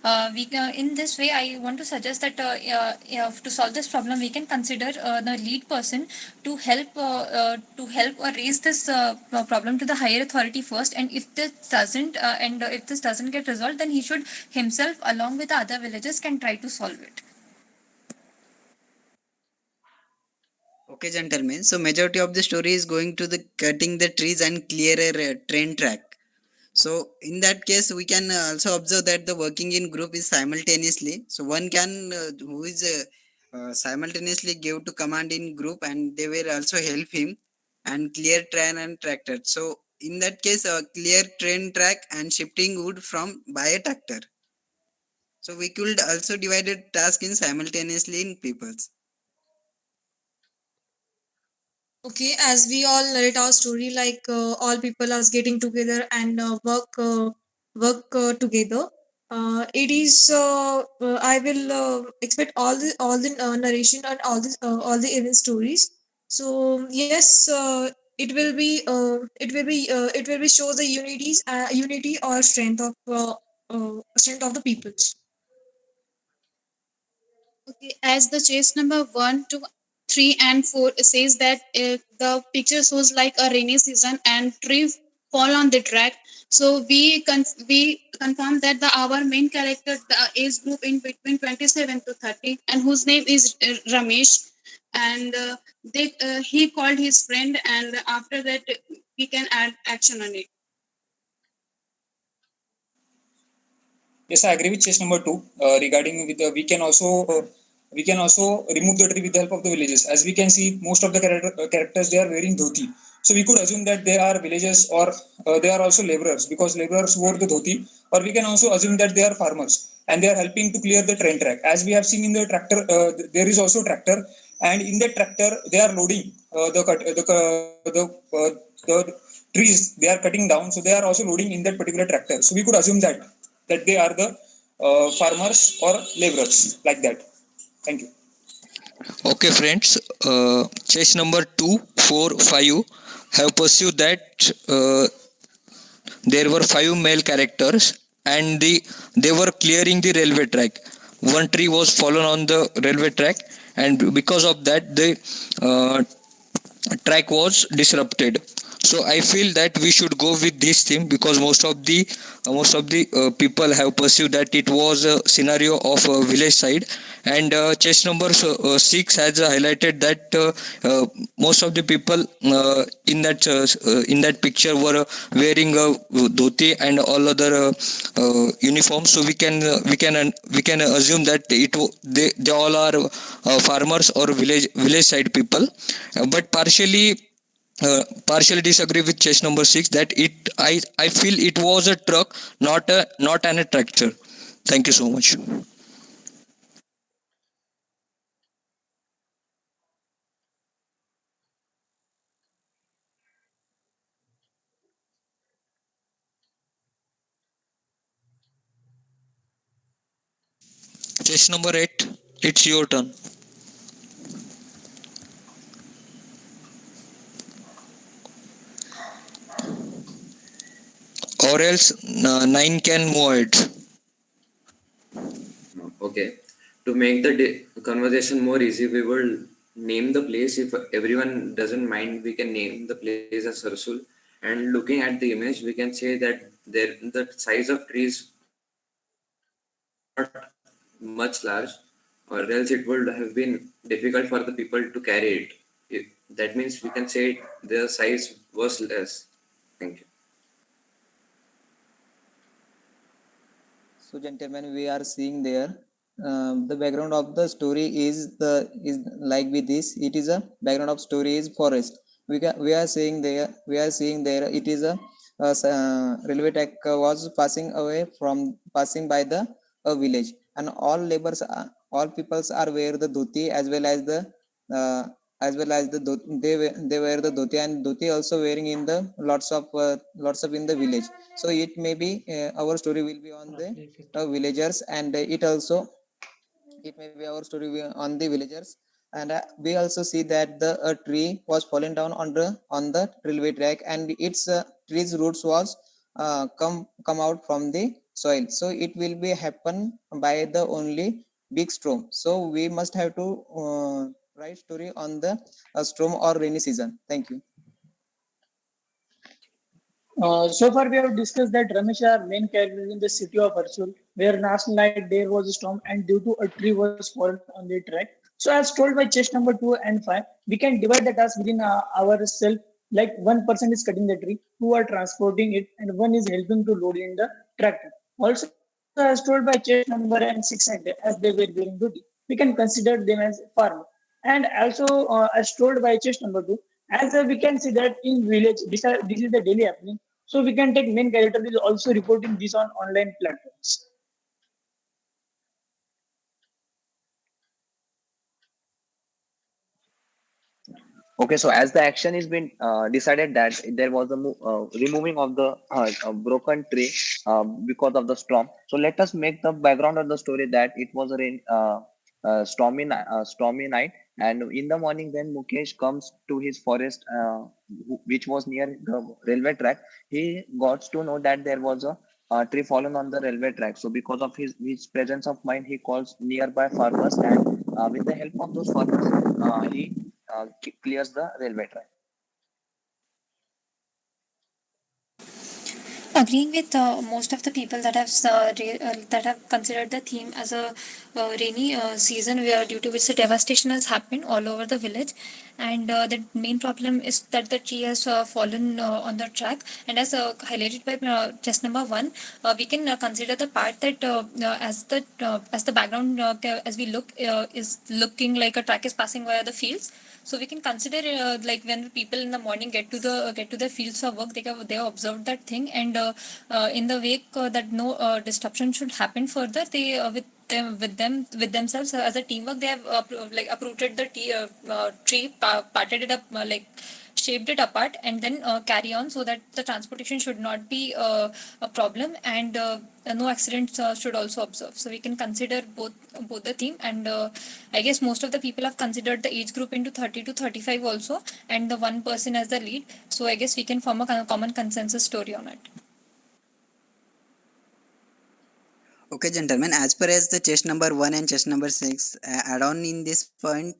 Speaker 4: In this way, I want to suggest that to solve this problem, we can consider the lead person to help or raise this problem to the higher authority first. And if this doesn't get resolved, then he should himself, along with the other villagers, can try to solve it.
Speaker 7: Okay, gentlemen. So majority of the story is going to the cutting the trees and clear a train track. So in that case, we can also observe that the working in group is simultaneously. So one can who is simultaneously give to command in group, and they will also help him and clear train and tractor. So in that case, clear train track and shifting wood from by a tractor. So we could also divide a task in simultaneously in peoples.
Speaker 8: Okay, as we all narrate our story, like all people are getting together and work together.
Speaker 13: It is I will expect all the narration and all the event stories. So yes, it will be show the unity or strength of the peoples. Okay, as the chase number 1, 2, 3, and 4 says that the picture shows like a rainy season and tree fall on the track. So we confirm that our main character, the age group in between 27 to 30, and whose name is Ramesh, and they he called his friend, and after that we can add action on it.
Speaker 5: Yes, I agree with chase number two. Regarding with we can also remove the tree with the help of the villages. As we can see, most of the characters they are wearing dhoti. So we could assume that they are villagers or they are also laborers because laborers wore the dhoti. Or we can also assume that they are farmers and they are helping to clear the train track. As we have seen in the tractor, there is also tractor, and in that tractor they are loading the trees they are cutting down. So they are also loading in that particular tractor. So we could assume that they are the farmers or laborers like that. Thank you.
Speaker 14: Okay, friends. Chase number 2, 4, 5 have pursued that there were 5 male characters and they were clearing the railway track. One tree was fallen on the railway track, and because of that, the track was disrupted. So I feel that we should go with this theme because most of the people have perceived that it was a scenario of a village side. And chess number 6 has highlighted that most of the people in that picture were wearing a dhoti and all other uniforms. So we can assume that they all are farmers or village side people. But partially disagree with chess number 6 that I feel it was a truck, not an tractor. Thank you so much. Chess number 8, it's your turn. Or else 9 can move ahead.
Speaker 9: Okay. To make the conversation more easy, we will name the place. If everyone doesn't mind, we can name the place as Sarsul. And looking at the image, we can say that the size of trees was not much large, or else it would have been difficult for the people to carry it. That means we can say the size was less. Thank you.
Speaker 10: So, gentlemen, we are seeing there the background of the story is like with this. It is a background of story is forest. We are seeing there it is a railway track was passing by the village, and all peoples are wear the dhoti as well as the uh, they wear the dhoti, and dhoti also wearing in the lots of in the village. So it may be our story will be on the
Speaker 1: Roughly 50.
Speaker 10: villagers, and it may be our story on the villagers. And we also see that the tree was fallen down on the railway track, and its tree's roots was come out from the soil. So it will be happen by the only big storm. So we must have to write story on the storm or rainy season. Thank you.
Speaker 11: So far, we have discussed that Ramesh are main characters in the city of Arsul, where last night there was a storm and due to a tree was fallen on the track. So, as told by chest number 2 and 5, we can divide the task within ourselves. Like one person is cutting the tree, two are transporting it, and one is helping to load in the tractor. Also, as told by chest number and 6 and 8, as they were doing duty, we can consider them as farmer. And also, as told by chest number 2, as we can see that in village, this is the daily happening. So we can take main character is also reporting this on online platforms.
Speaker 12: Okay, so as the action is been decided that there was a removing of the broken tree because of the storm. So let us make the background of the story that it was a stormy night, and in the morning when Mukesh comes to his forest, which was near the railway track, he got to know that there was a tree fallen on the railway track. So because of his presence of mind, he calls nearby farmers, and with the help of those farmers, he clears the railway track.
Speaker 4: Agreeing with most of the people that that have considered the theme as a rainy season, where due to which the devastation has happened all over the village, and the main problem is that the tree has fallen on the track. And as highlighted by chest number one, we can consider the part that as the background as we look is looking like a track is passing via the fields. So we can consider like when people in the morning get to the fields for work, they have observed that thing, and in the wake that no disruption should happen further, they with themselves as a teamwork, they have like uprooted the tree, parted it up, like shaped it apart, and then carry on, so that the transportation should not be a problem, and no accidents should also observe. So we can consider both the theme, and I guess most of the people have considered the age group into 30 to 35 also, and the one person as the lead. So I guess we can form a common consensus story on it.
Speaker 7: Okay, gentlemen, as per as the chest number 1 and chest number 6, add on in this point,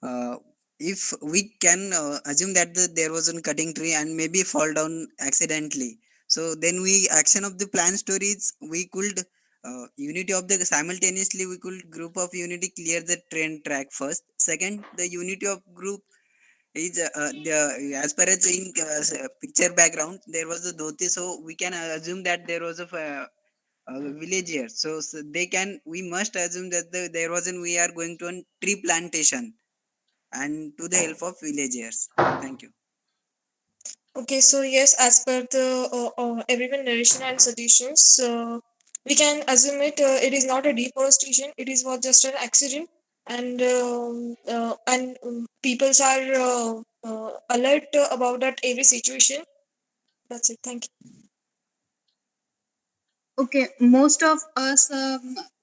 Speaker 7: uh, if we can assume that there was a cutting tree and maybe fall down accidentally, so then we action of the plan stories, we could unity of the simultaneously, we could group of unity clear the train track first. Second, the unity of group is the as per as in picture background there was a dhoti, so we can assume that there was a villager, so they can, we must assume that there was an, we are going to a tree plantation and to the help of villagers. Thank you.
Speaker 15: Okay, so yes, as per the everyone narration and suggestions, we can assume it is not a deforestation. It is was just an accident, and peoples are alert about that every situation. That's it. Thank you.
Speaker 13: Okay, most of us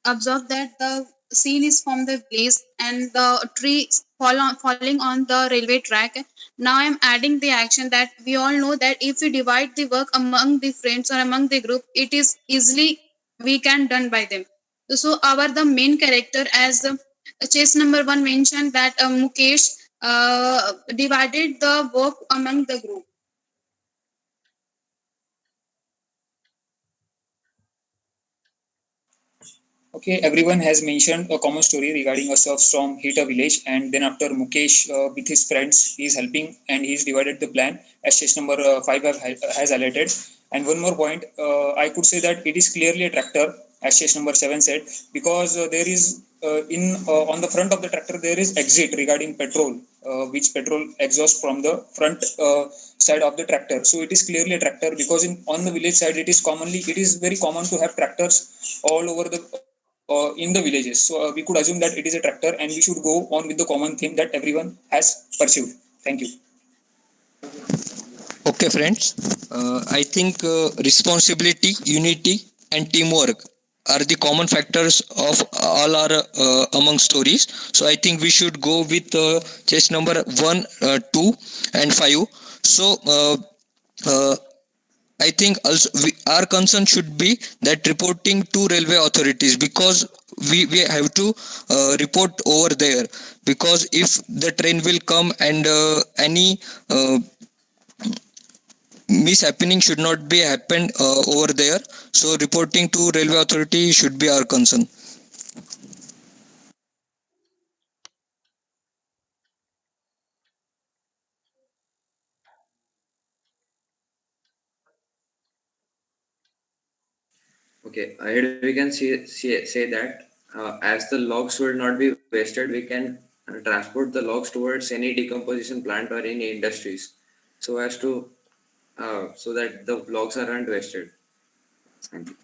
Speaker 13: observe that the scene is from the place and the tree falling on the railway track. Now I'm adding the action that we all know that if we divide the work among the friends or among the group, it is easily we can done by them. So our the main character, as chase number one mentioned, that Mukesh divided the work among the group.
Speaker 5: Okay, everyone has mentioned a common story regarding a surfstorm hit a village, and then after Mukesh with his friends, he is helping and he's divided the plan as stage number five has highlighted. And one more point, I could say that it is clearly a tractor, as stage number seven said, because there is in on the front of the tractor there is exit regarding petrol, which petrol exhaust from the front side of the tractor. So it is clearly a tractor because in on the village side it is very common to have tractors all over the in the villages. So we could assume that it is a tractor, and we should go on with the common theme that everyone has pursued. Thank you.
Speaker 14: Okay, friends. I think responsibility, unity, and teamwork are the common factors of all our among stories. So I think we should go with chess number 1, 2, and 5. So uh, I think also our concern should be that reporting to railway authorities, because we have to report over there, because if the train will come and any mishappening should not be happened over there, so reporting to railway authority should be our concern.
Speaker 9: Okay, ahead we can say that as the logs will not be wasted, we can transport the logs towards any decomposition plant or any industries, so as to so that the logs aren't wasted. Thank you.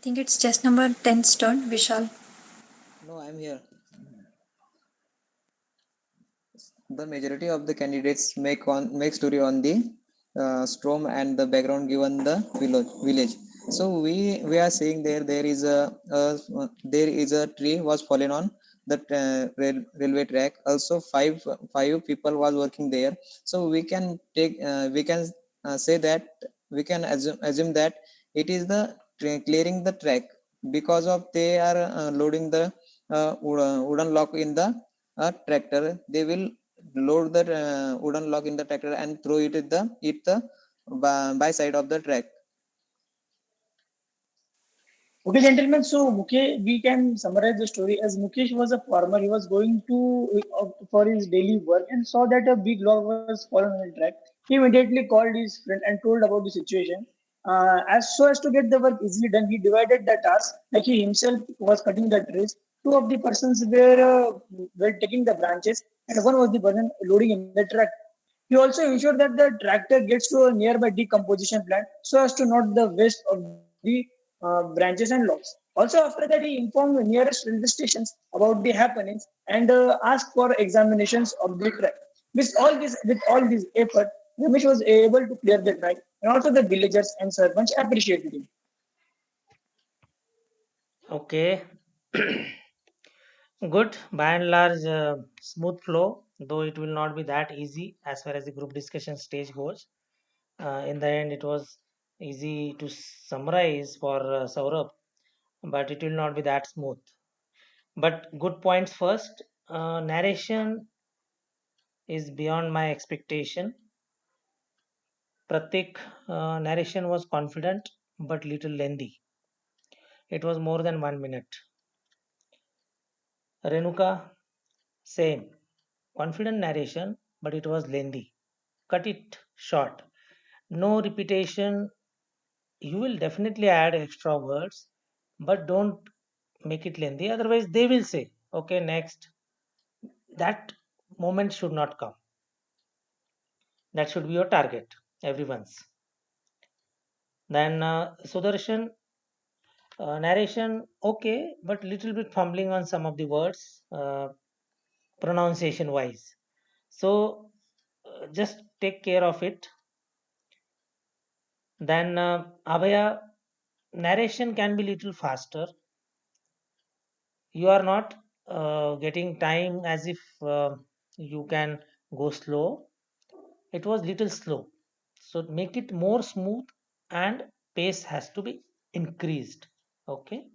Speaker 4: think it's just number 10's turn, Vishal.
Speaker 10: No, I'm here. The majority of the candidates make story on the storm and the background given the village. So we are saying there is a tree was fallen on the railway track. Also five people was working there. So we can say that we can assume that it is the clearing the track because of they are loading the wooden lock in the tractor. They will load the wooden log in the tractor and throw it at the by side of the track.
Speaker 11: Okay, gentlemen. So Mukesh, we can summarize the story as Mukesh was a farmer. He was going to for his daily work and saw that a big log was fallen on the track. He immediately called his friend and told about the situation. As to get the work easily done, he divided the task. Like he himself was cutting the trees. Two of the persons were taking the branches, and one was the person loading in the track. He also ensured that the tractor gets to a nearby decomposition plant so as to not the waste of the branches and logs. Also, after that, he informed the nearest railway stations about the happenings and asked for examinations of the track. With all this effort, Ramesh was able to clear the track, and also the villagers and servants appreciated him.
Speaker 1: Okay. Good. By and large, smooth flow, though it will not be that easy as far as the group discussion stage goes. In the end, it was easy to summarize for Saurabh, but it will not be that smooth. But good points first. Narration is beyond my expectation. Pratik narration was confident but little lengthy. It was more than 1 minute. Renuka, same. Confident narration, but it was lengthy. Cut it short. No repetition. You will definitely add extra words, but don't make it lengthy. Otherwise, they will say, okay, next. That moment should not come. That should be your target, everyone's. Then Sudarshan, narration, okay, but little bit fumbling on some of the words, pronunciation wise. So just take care of it. Then Abhaya, narration can be little faster. You are not getting time as if you can go slow. It was little slow. So make it more smooth and pace has to be increased. Okay.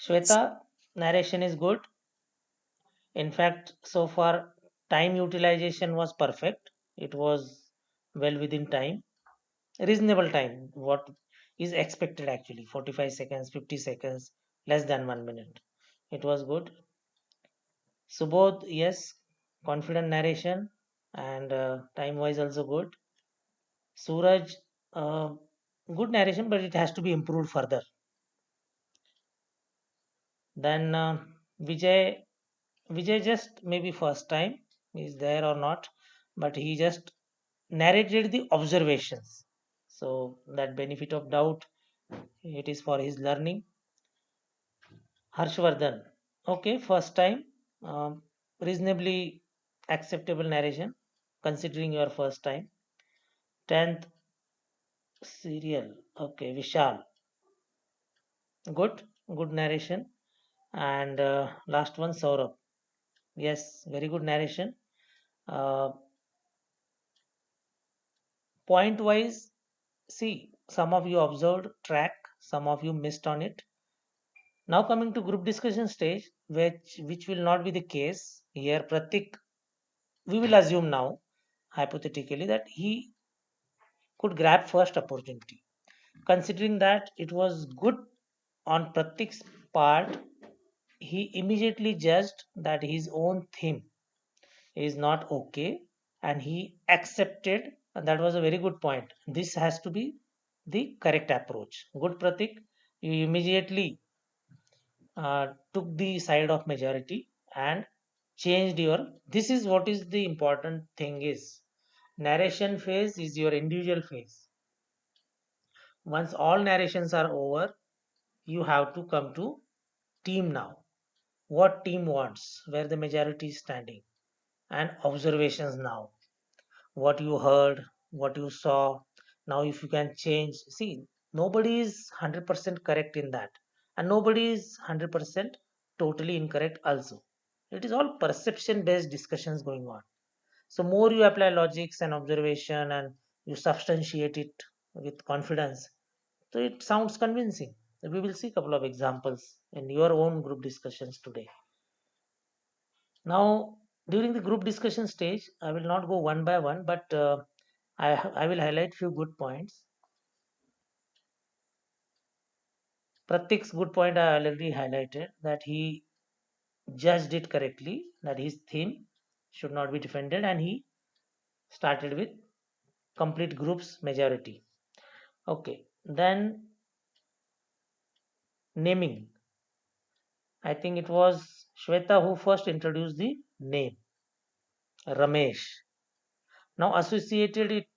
Speaker 1: Shweta, narration is good. In fact, so far time utilization was perfect. It was well within time, reasonable time. What is expected actually 45 seconds, 50 seconds, less than 1 minute. It was good. Subodh, yes, confident narration and time wise also good. Suraj, uh, good narration, but it has to be improved further. Then Vijay, Vijay just maybe first time is there or not, but he just narrated the observations. So that benefit of doubt, it is for his learning. Harshvardhan, okay, first time, reasonably acceptable narration, considering your first time. 10th serial, okay, Vishal, good, good narration. And last one, Saurabh, yes, very good narration. Uh, Point wise, see, some of you observed track, some of you missed on it. Now coming to group discussion stage, which will not be the case here. Pratik, we will assume now, hypothetically, that he could grab first opportunity. Considering that it was good on Pratik's part, he immediately judged that his own theme is not okay and he accepted, and that was a very good point. This has to be the correct approach. Good, Pratik. You immediately took the side of majority and changed your. This is what is the important thing is narration phase is your individual phase. Once all narrations are over, you have to come to team now. What team wants, where the majority is standing, and observations now. What you heard, what you saw. Now, if you can change, see, nobody is 100% correct in that, and nobody is 100% totally incorrect also. It is all perception based discussions going on. So, more you apply logics and observation and you substantiate it with confidence, so it sounds convincing. We will see a couple of examples in your own group discussions today. Now, during the group discussion stage, I will not go one by one, but I will highlight few good points. Pratik's good point I already highlighted, that he judged it correctly, that his theme should not be defended, and he started with complete group's majority. Okay, then naming. I think it was Shweta who first introduced the name, Ramesh. Now associated it,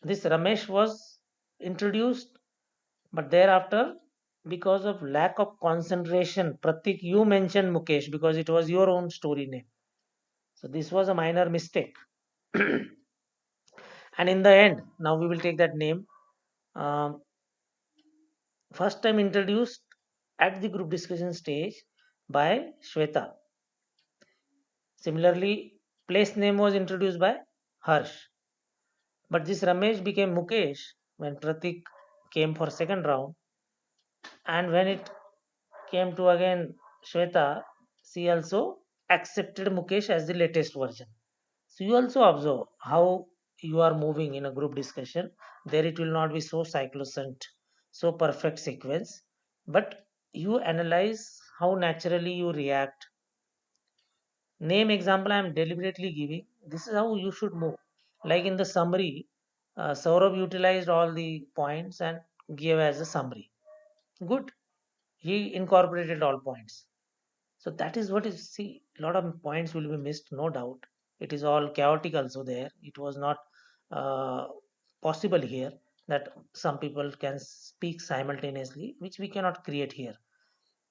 Speaker 1: this Ramesh was introduced, but thereafter, because of lack of concentration, Pratik, you mentioned Mukesh because it was your own story name. So this was a minor mistake. And in the end, now we will take that name. Um, First time introduced at the group discussion stage by Shweta. Similarly, place name was introduced by Harsh. But this Ramesh became Mukesh when Pratik came for second round. And when it came to again Shweta, she also accepted Mukesh as the latest version. So you also observe how you are moving in a group discussion. There it will not be so cyclosant, so perfect sequence, but you analyze how naturally you react. Name example I am deliberately giving. This is how you should move. Like in the summary, Saurabh utilized all the points and gave as a summary. Good. He incorporated all points. So that is what is, see, a lot of points will be missed, no doubt. It is all chaotic also there. It was not uh, possible here that some people can speak simultaneously, which we cannot create here.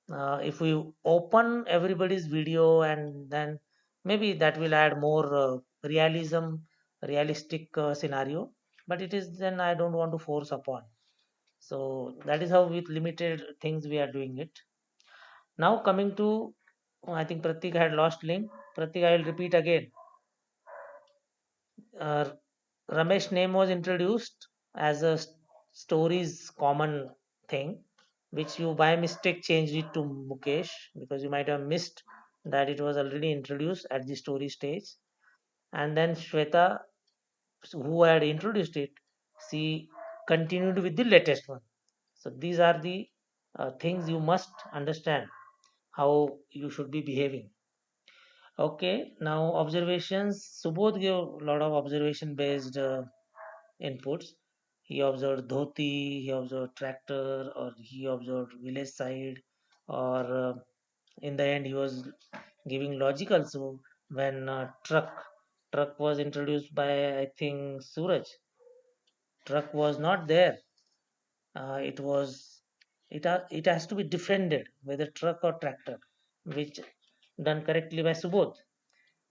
Speaker 1: If we open everybody's video, and then maybe that will add more realistic scenario, but it is, then I don't want to force upon. So that is how with limited things we are doing it. Now coming to, I think Pratik had lost link. Pratik, I will repeat again. Uh, Ramesh name was introduced as a stories common thing, which you by mistake changed it to Mukesh because you might have missed that it was already introduced at the story stage. And then Shweta, who had introduced it, she continued with the latest one. So these are the things you must understand how you should be behaving. Okay, now observations. Subodh gave a lot of observation based inputs. He observed dhoti, he observed tractor, or he observed village side, or in the end he was giving logic also when truck was introduced by I think Suraj. Truck was not there. It was it has to be defended whether truck or tractor, which done correctly by Subodh.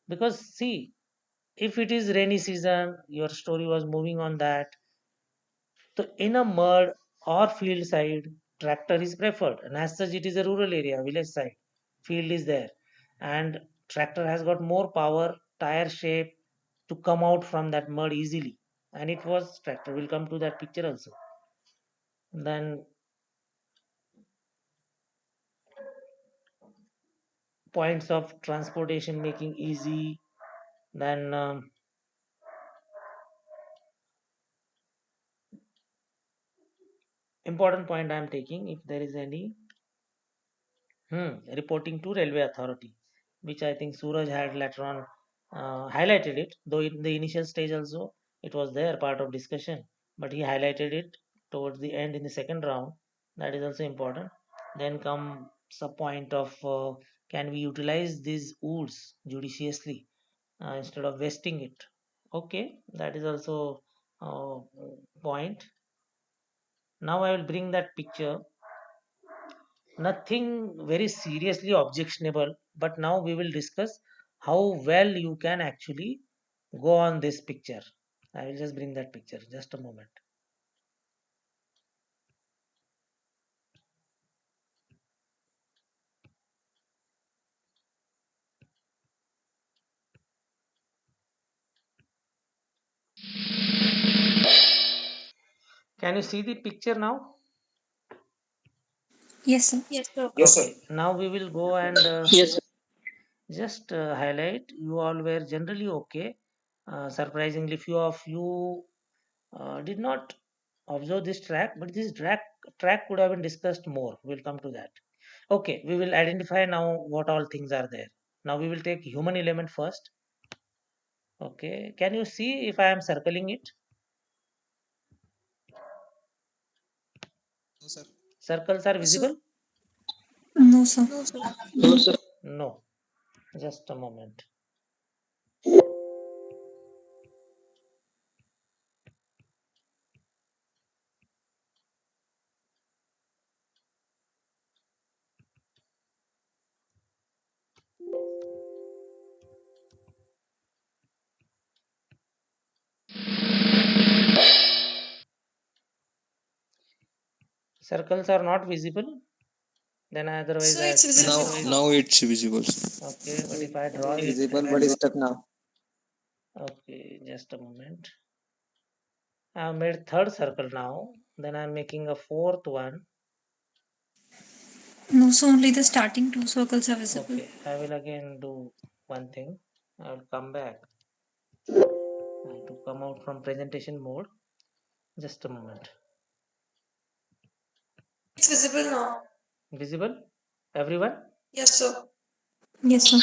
Speaker 1: Because see, if it is rainy season, your story was moving on that. So in a mud or field side, tractor is preferred, and as such, it is a rural area, village side. Field is there, and tractor has got more power, tire shape to come out from that mud easily. And it was tractor. We'll come to that picture also. Then points of transportation making easy. Then important point I am taking, if there is any reporting to railway authority, which I think Suraj had later on highlighted it, though in the initial stage also it was there part of discussion, but he highlighted it towards the end in the second round. That is also important. Then comes a point of can we utilize these woods judiciously instead of wasting it. Okay, that is also point. Now I will bring that picture. Nothing very seriously objectionable, but now we will discuss how well you can actually go on this picture. I will just bring that picture, just a moment. Can you see the picture now?
Speaker 4: Yes, sir.
Speaker 15: Yes, sir.
Speaker 5: Yes, sir.
Speaker 1: Okay, now we will go and
Speaker 2: Yes,
Speaker 1: just highlight. You all were generally okay. Surprisingly, few of you did not observe this track, but this track could have been discussed more. We'll come to that. Okay, we will identify now what all things are there. Now we will take human element first. Okay, can you see if I am circling it?
Speaker 10: No, sir.
Speaker 1: Circles are
Speaker 15: No, sir.
Speaker 1: visible?
Speaker 4: No, sir.
Speaker 15: No, sir.
Speaker 2: no, sir.
Speaker 1: No. Just a moment. Circles are not visible. Then otherwise
Speaker 15: So
Speaker 1: I
Speaker 15: it's
Speaker 1: explain.
Speaker 15: visible
Speaker 14: Now,
Speaker 15: now.
Speaker 14: now it's visible.
Speaker 1: Okay, but if I
Speaker 10: It
Speaker 1: draw
Speaker 10: was
Speaker 1: it
Speaker 10: visible,
Speaker 1: and
Speaker 10: but it's stuck now.
Speaker 1: okay, just a moment. I have made third circle now. Then I'm making a fourth one.
Speaker 4: No, so only the starting two circles are visible.
Speaker 1: Okay, I will again do one thing. I will come back. I have to come out from presentation mode. Just a moment.
Speaker 15: It's visible now.
Speaker 1: Visible? Everyone?
Speaker 15: Yes, sir.
Speaker 4: Yes, sir.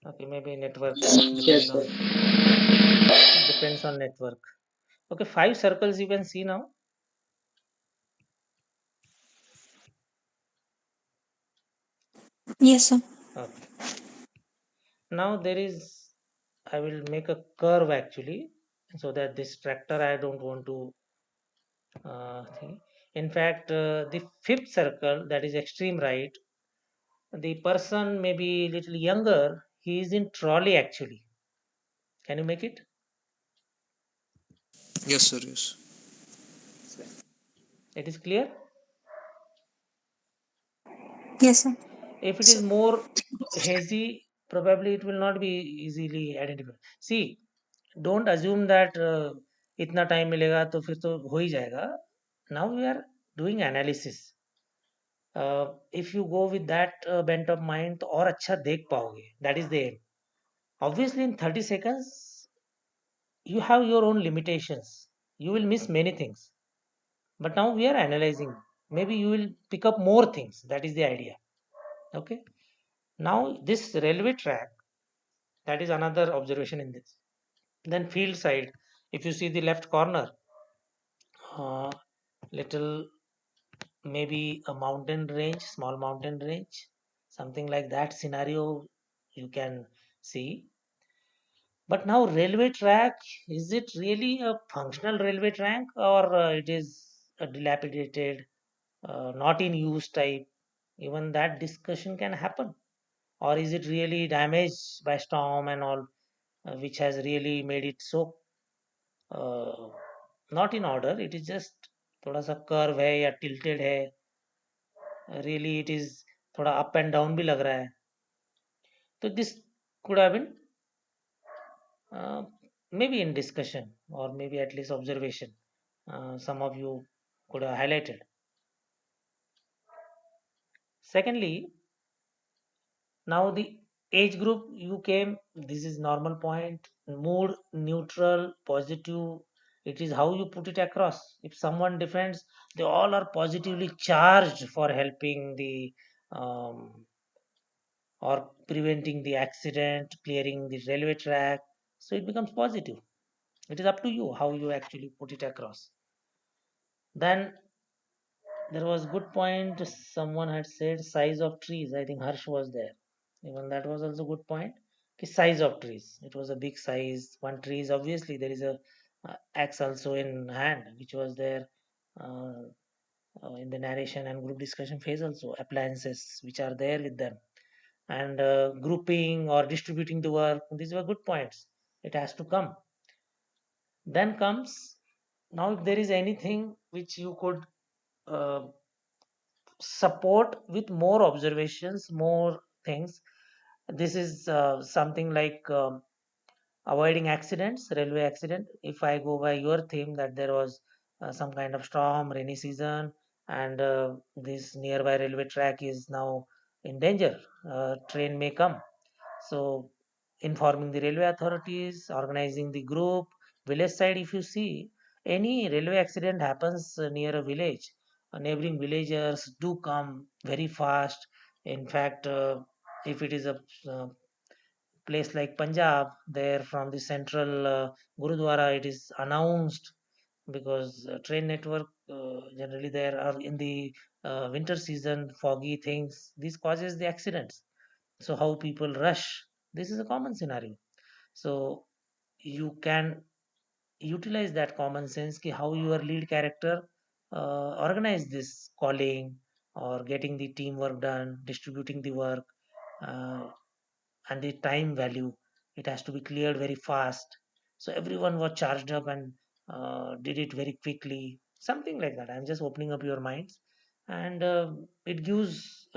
Speaker 1: Okay, maybe network
Speaker 2: Yes,
Speaker 1: depends
Speaker 2: sir.
Speaker 1: on depends on network. Okay, 5 circles you can see now.
Speaker 4: Yes, sir.
Speaker 1: Okay. Now there is I will make a curve actually so that this tractor I don't want to thing. In fact, the fifth circle that is extreme right, the person may be little younger. He is in trolley actually. Can you make it?
Speaker 14: Yes, sir. Yes.
Speaker 1: It is clear.
Speaker 4: Yes, sir.
Speaker 1: If it is more hazy, probably it will not be easily identified. See, don't assume that इतना time मिलेगा तो फिर तो हो ही जाएगा. Now we are doing analysis. If you go with that bent of mind तो और अच्छा देख पाओगे. That is the aim. Obviously, in 30 seconds, you have your own limitations. You will miss many things. But now we are analyzing. Maybe you will pick up more things. That is the idea. Okay. Now, this railway track, that is another observation in this. Then, field side, if you see the left corner, little maybe a mountain range, small mountain range, something like that scenario you can see. But now railway track, is it really a functional railway track or it is a dilapidated, not in use type? Even that discussion can happen. Or is it really damaged by storm and all, which has really made it so uh, not in order? It is just थोड़ा सा curve है या tilted है. Really it is थोड़ा up and down भी लग रहा है. So this could have been uh, maybe in discussion or maybe at least observation. Some of you could have highlighted. Secondly, now the age group you came, this is normal point, mood, neutral, positive. It is how you put it across. If someone defends, they all are positively charged for helping the um, or preventing the accident, clearing the railway track. So it becomes positive. It is up to you how you actually put it across. Then there was good point. Someone had said size of trees. I think Harsh was there. Even that was also good point. Ki size of trees. It was a big size. One tree is obviously there is a axe also in hand, which was there. in the narration and group discussion phase also, appliances which are there with them, and grouping or distributing the work. These were good points. It has to come. Then comes, now if there is anything which you could uh, support with more observations, more things. This is something like avoiding accidents, railway accident. If I go by your theme that there was some kind of storm, rainy season, and this nearby railway track is now in danger, train may come. So informing the railway authorities, organizing the group. Village side, if you see any railway accident happens near a village, neighboring villagers do come very fast. In fact, if it is a uh, place like Punjab, there from the central Gurudwara, it is announced, because train network generally there are in the winter season, foggy things. This causes the accidents. So how people rush, this is a common scenario. So you can utilize that common sense ki how your lead character organize this calling or getting the teamwork done, distributing the work, uh, and the time value. It has to be cleared very fast, so everyone was charged up and did it very quickly, something like that. I'm just opening up your minds. And it gives,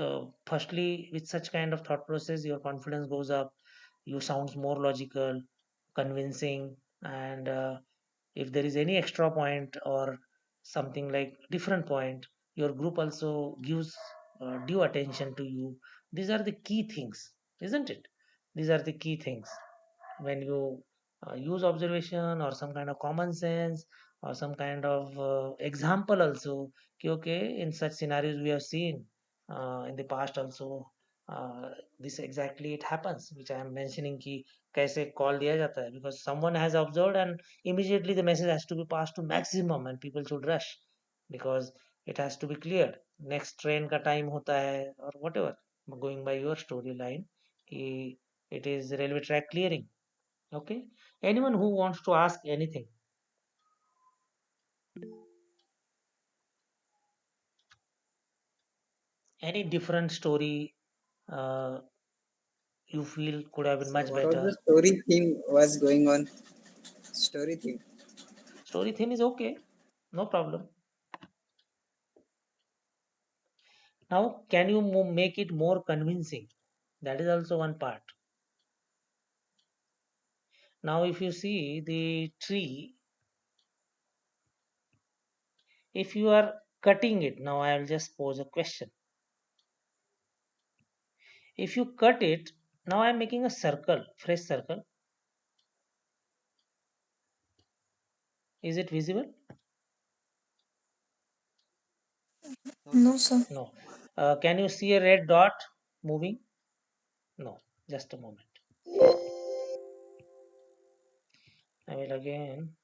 Speaker 1: firstly, with such kind of thought process, your confidence goes up. You sounds more logical, convincing, and if there is any extra point or something like different point, your group also gives due attention to you. These are the key things, isn't it? These are the key things when you use observation or some kind of common sense or some kind of example also. कि okay, in such scenarios we have seen in the past also, uh, this exactly it happens, which I am mentioning कि कैसे call दिया जाता है, because someone has observed and immediately the message has to be passed to maximum and people should rush, because it has to be cleared. Next train का time होता है or whatever, going by your storyline कि it is railway track clearing. Okay, anyone who wants to ask anything? Any different story uh, you feel could have been
Speaker 7: So
Speaker 1: much
Speaker 7: what was
Speaker 1: better?
Speaker 7: the story theme was going on? Story theme.
Speaker 1: Story theme is okay, no problem. Now, can you make it more convincing? That is also one part. Now, if you see the tree, if you are cutting it, now I will just pose a question. If you cut it, now I am making a circle, fresh circle. Is it visible?
Speaker 4: No, sir.
Speaker 1: No. Can you see a red dot moving? No. Just a moment. I will again.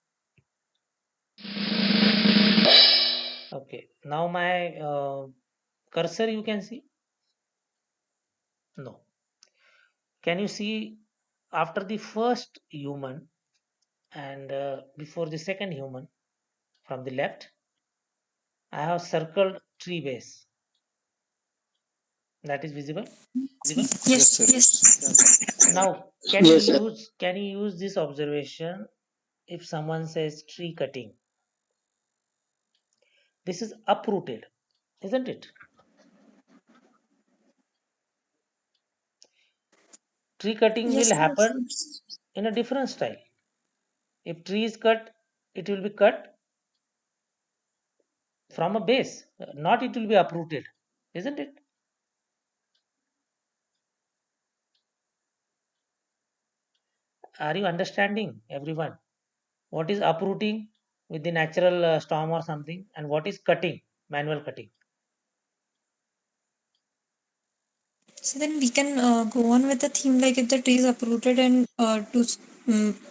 Speaker 1: Okay. Now my cursor you can see? No. Can you see after the first human and before the second human from the left? I have circled tree base. That is visible.
Speaker 14: Yes,
Speaker 4: Yes,
Speaker 14: sir.
Speaker 4: yes.
Speaker 1: Now,
Speaker 2: Yes, sir.
Speaker 1: can you use this observation if someone says tree cutting? This is uprooted, isn't it? Tree cutting will
Speaker 4: Yes,
Speaker 1: happen
Speaker 4: yes.
Speaker 1: in a different style. If tree is cut, it will be cut from a base, not it will be uprooted, isn't it? Are you understanding, everyone? What is uprooting with the natural storm or something, and what is cutting, manual cutting?
Speaker 4: So then we can go on with the theme, like if the tree is uprooted and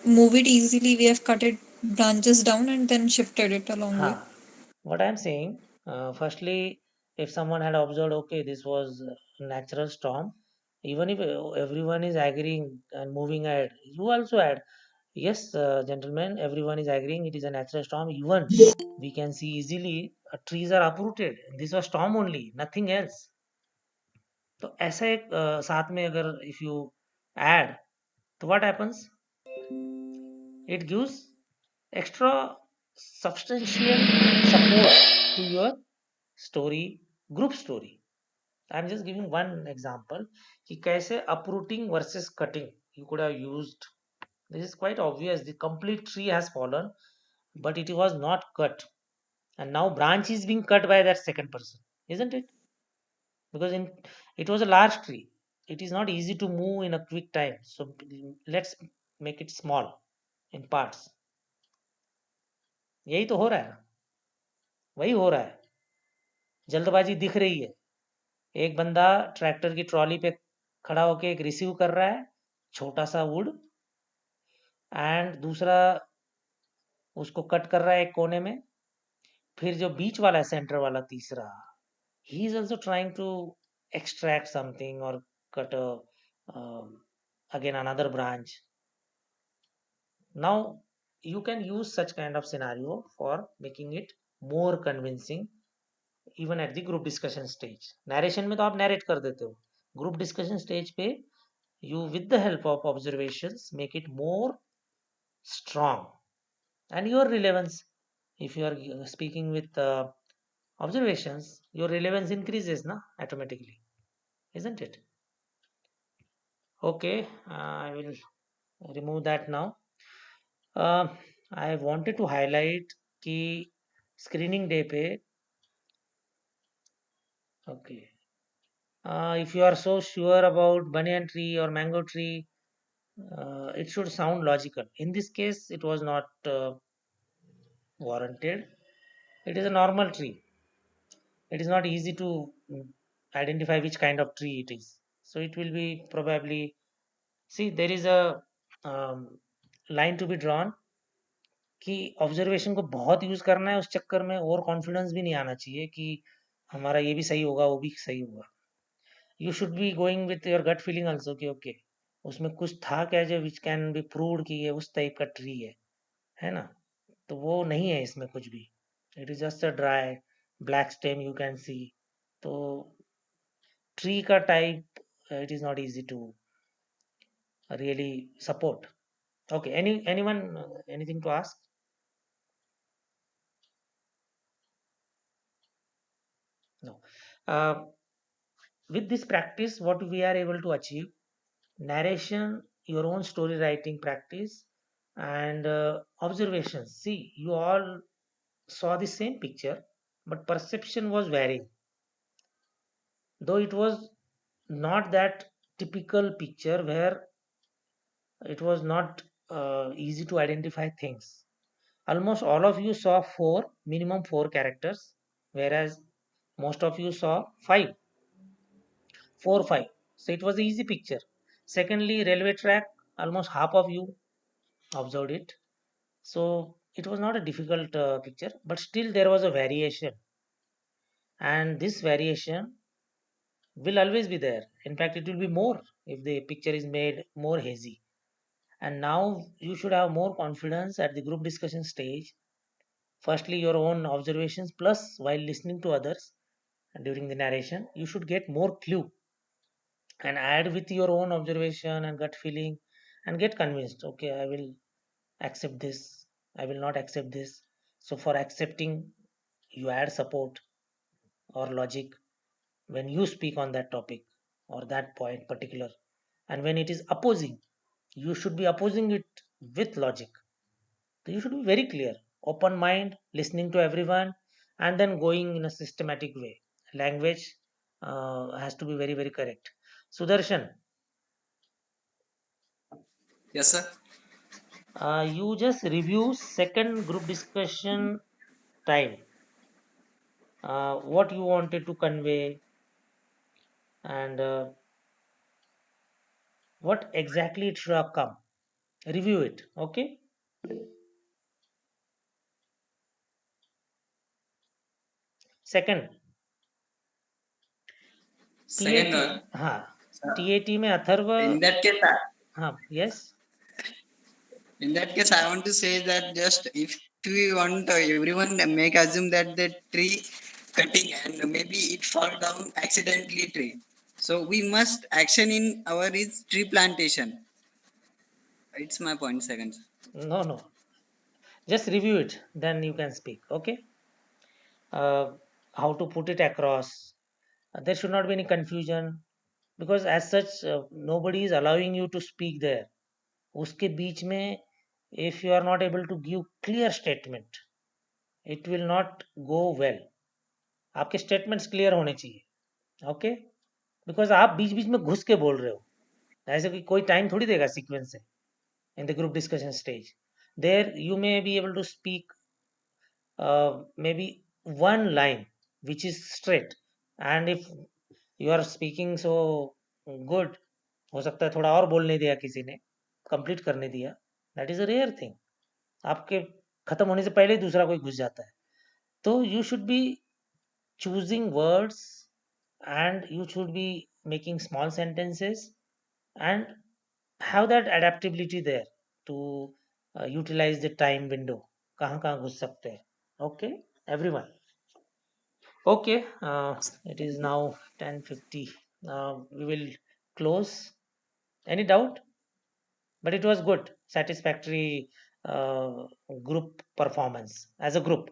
Speaker 4: move it easily, we have cut it branches down and then shifted it along way.
Speaker 1: Ha. What I'm saying, firstly, if someone had observed, okay, this was a natural storm, even if everyone is agreeing and moving ahead, you also add. Yes, gentlemen, everyone is agreeing it is a natural storm. Even we can see easily trees are uprooted. This was storm only, nothing else. तो ऐसा एक साथ में अगर if you add, तो what happens? It gives extra substantial support to your story, group story. I'm just giving one example कि कैसे uprooting versus cutting you could have used. This is quite obvious. The complete tree has fallen, but it was not cut, and now branch is being cut by that second person, isn't it? Because it was a large tree. It is not easy to move in a quick time. So let's make it small in parts. यही तो हो रहा है, वही हो रहा है. जल्दबाजी दिख रही है. एक बंदा ट्रैक्टर की ट्रॉली पे खड़ा होके एक रिसीव कर रहा है छोटा सा वुड, एंड दूसरा उसको कट कर रहा है एक कोने में. फिर जो बीच वाला है सेंटर वाला तीसरा, he is also trying to extract something or cut a again another branch. Now you can use such kind of scenario for making it more convincing even at the group discussion stage. Narration में तो आप narrate कर देते हो, group discussion stage पे you with the help of observations make it more strong, and your relevance, if you are speaking with observations, your relevance increases na automatically, isn't it? Okay, I will remove that now. I wanted to highlight कि screening day पे, okay, if you are so sure about banyan tree or mango tree, it should sound logical. In this case it was not warranted. It is a normal tree. It is not easy to identify which kind of tree it is, so it will be probably, see there is a line to be drawn कि observation को बहुत use करना है, उस चक्कर में और confidence भी नहीं आना चाहिए कि हमारा ये भी सही होगा वो भी सही होगा. You should be going with your gut feeling also कि ओके उसमें कुछ था क्या जो विच कैन बी प्रूव्ड कि ये उस टाइप का ट्री है ना. तो वो नहीं है इसमें कुछ भी. It is just a dry black stem you can see. तो ट्री का type it is not easy to really support. Okay, anyone anything to ask? No. With this practice what we are able to achieve: narration, your own story writing practice, and observations. See, you all saw the same picture, but perception was varying, though it was not that typical picture where it was not easy to identify things. Almost all of you saw minimum four characters, whereas most of you saw five, 4 5. So it was an easy picture. Secondly, railway track, almost half of you observed it. So it was not a difficult picture, but still there was a variation, and this variation will always be there. In fact, it will be more if the picture is made more hazy. And now you should have more confidence at the group discussion stage. Firstly, your own observations, plus while listening to others during the narration, you should get more clue and add with your own observation and gut feeling and get convinced. Okay, I will accept this, I will not accept this. So for accepting, you add support or logic when you speak on that topic or that point particular. And when it is opposing, you should be opposing it with logic. So you should be very clear, open mind, listening to everyone, and then going in a systematic way. Language has to be very very correct. Sudarshan,
Speaker 10: Yes, sir.
Speaker 1: you just review second group discussion time, what you wanted to convey, and what exactly it should have come. Review it, okay? Second,
Speaker 10: Second,
Speaker 1: TAT, हाँ TAT में Atharva,
Speaker 10: in that case,
Speaker 1: हाँ yes,
Speaker 7: In that case, I want to say that just if we want everyone make assume that the tree cutting and maybe it fall down accidentally tree. So we must action in our is tree plantation. It's my point seconds.
Speaker 1: No, no. Just review it, then you can speak. Okay. Uh, how to put it across. There should not be any confusion because as such nobody is allowing you to speak there. उसके बीच में if you are not able to give clear statement, it will not go well. आपके statements clear होने चाहिए. Okay. Because आप बीच बीच में घुस के बोल रहे हो. ऐसे कि कोई टाइम थोड़ी देगा सीक्वेंस से in the group discussion stage. There you may be able to speak maybe one line which is straight, and if you are speaking so good, हो सकता है थोड़ा और बोलने दिया किसी ने, कंप्लीट करने दिया. That is a rare thing. आपके खत्म होने से पहले ही दूसरा कोई घुस जाता है. तो you should B choosing words, and you should be making small sentences and have that adaptability there to utilize the time window. कहाँ कहाँ घुस सकते हैं. Okay, everyone. Okay, it is now 10:50. We will close. Any doubt? But it was good, satisfactory group performance as a group.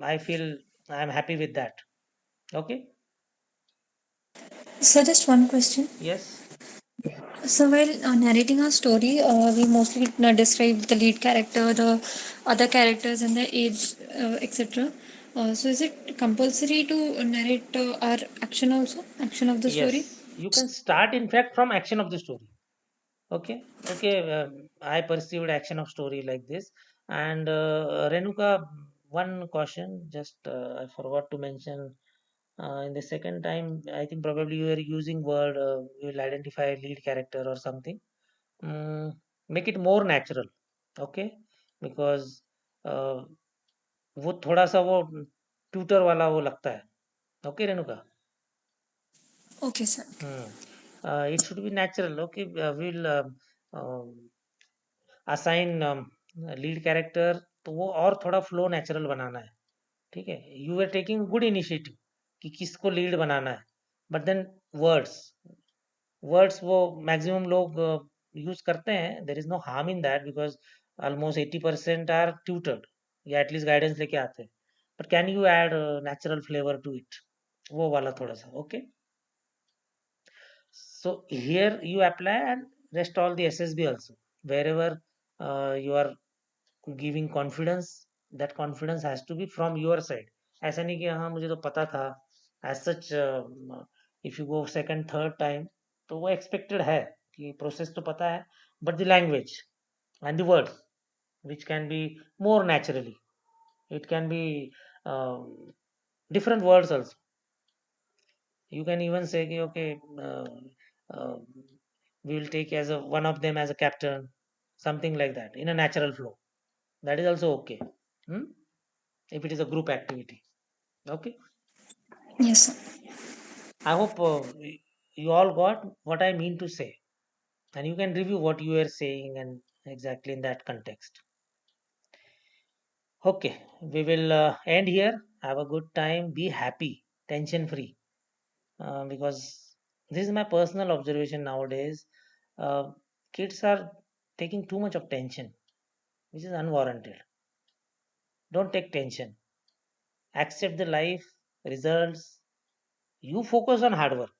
Speaker 1: I feel I am happy with that. Okay.
Speaker 4: So just one question.
Speaker 1: Yes.
Speaker 4: So while narrating our story, we mostly describe the lead character, the other characters, and the age, etc. So is it compulsory to narrate our action also, action of the story?
Speaker 1: Yes. You can start, in fact, from action of the story. Okay. Okay. I perceived action of story like this. And Renuka, one caution. Just I forgot to mention. In the second time, I think probably you are using word. You will identify lead character or something. Make it more natural. Okay. Because वो थोड़ा सा वो tutor वाला वो लगता है. Okay Renuka.
Speaker 4: Okay, sir.
Speaker 1: It should be natural. Okay, we'll assign lead character, तो वो और थोड़ा फ्लो नेचुरल बनाना है. ठीक है. You are taking good initiative कि किसको लीड बनाना है. बट देन वर्ड्स वर्ड्स वो मैक्सिमम लोग यूज करते हैं. There is no harm in that because almost 80% are tutored या एटलीस्ट गाइडेंस लेके आते हैं. But can you add natural flavour to it, वो वाला थोड़ा सा. Okay. So here you apply and rest all the SSB also. Wherever you are giving confidence, that confidence has to be from your side. ऐसा नहीं कि हाँ मुझे तो पता था. As such, if you go second, third time, तो वो expected है कि process तो पता है, but the language and the words, which can be more naturally. It can be different words also. You can even say कि okay, uh, we will take as a one of them as a captain, something like that in a natural flow. That is also okay. Hmm? If it is a group activity. Okay.
Speaker 4: Yes, sir.
Speaker 1: I hope you all got what I mean to say, and you can review what you are saying and exactly in that context. Okay, we will end here. Have a good time. Be happy, tension free, because this is my personal observation nowadays. Uh, Kids are taking too much of tension, which is unwarranted. Don't take tension. Accept the life results. You focus on hard work.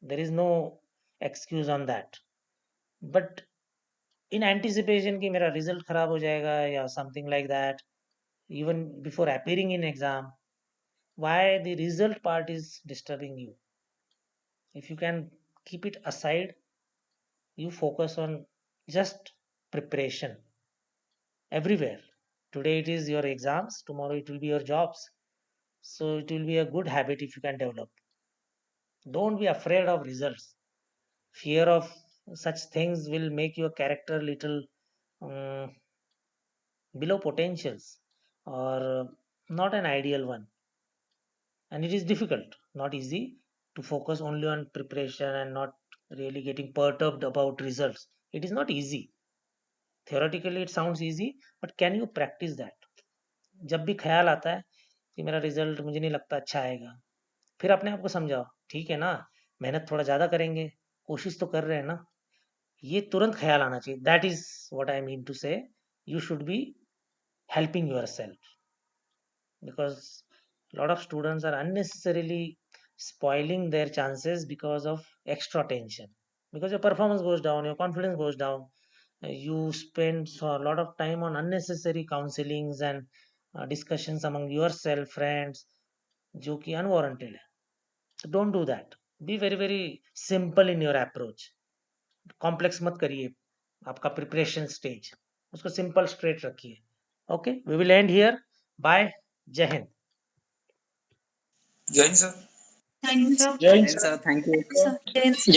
Speaker 1: There is no excuse on that. But in anticipation कि मेरा result खराब हो जाएगा या something like that, even before appearing in exam, why the result part is disturbing you? If you can keep it aside, you focus on just preparation everywhere. Today it is your exams, tomorrow it will be your jobs. So it will be a good habit if you can develop. Don't be afraid of results. Fear of such things will make your character little um, below potentials or not an ideal one. And it is difficult, not easy to focus only on preparation and not really getting perturbed about results. It is not easy. theoretically it sounds easy, but can you practice that? जब भी ख्याल आता है कि मेरा result मुझे नहीं लगता अच्छा आएगा, फिर अपने आप को समझाओ, ठीक है ना, मेहनत थोड़ा ज़्यादा करेंगे, कोशिश तो कर रहे हैं ना। ये तुरंत ख्याल आना चाहिए। That is what I mean to say, you should be helping yourself, because a lot of students are unnecessarily spoiling their chances because of extra tension, because your performance goes down, your confidence goes down. You spend so a lot of time on unnecessary counselings and discussions among yourself friends जो कि unwarranted है. So don't do that. Be very very simple in your approach. Complex मत करिए आपका preparation stage, उसको simple straight रखिए. Okay, we will end here. Bye. Jai Hind.
Speaker 5: Jai Hind, sir.
Speaker 13: Thank you, sir.
Speaker 11: Jai Hind,
Speaker 7: Thanks,
Speaker 11: sir.
Speaker 7: sir. Thank you.
Speaker 4: Sir,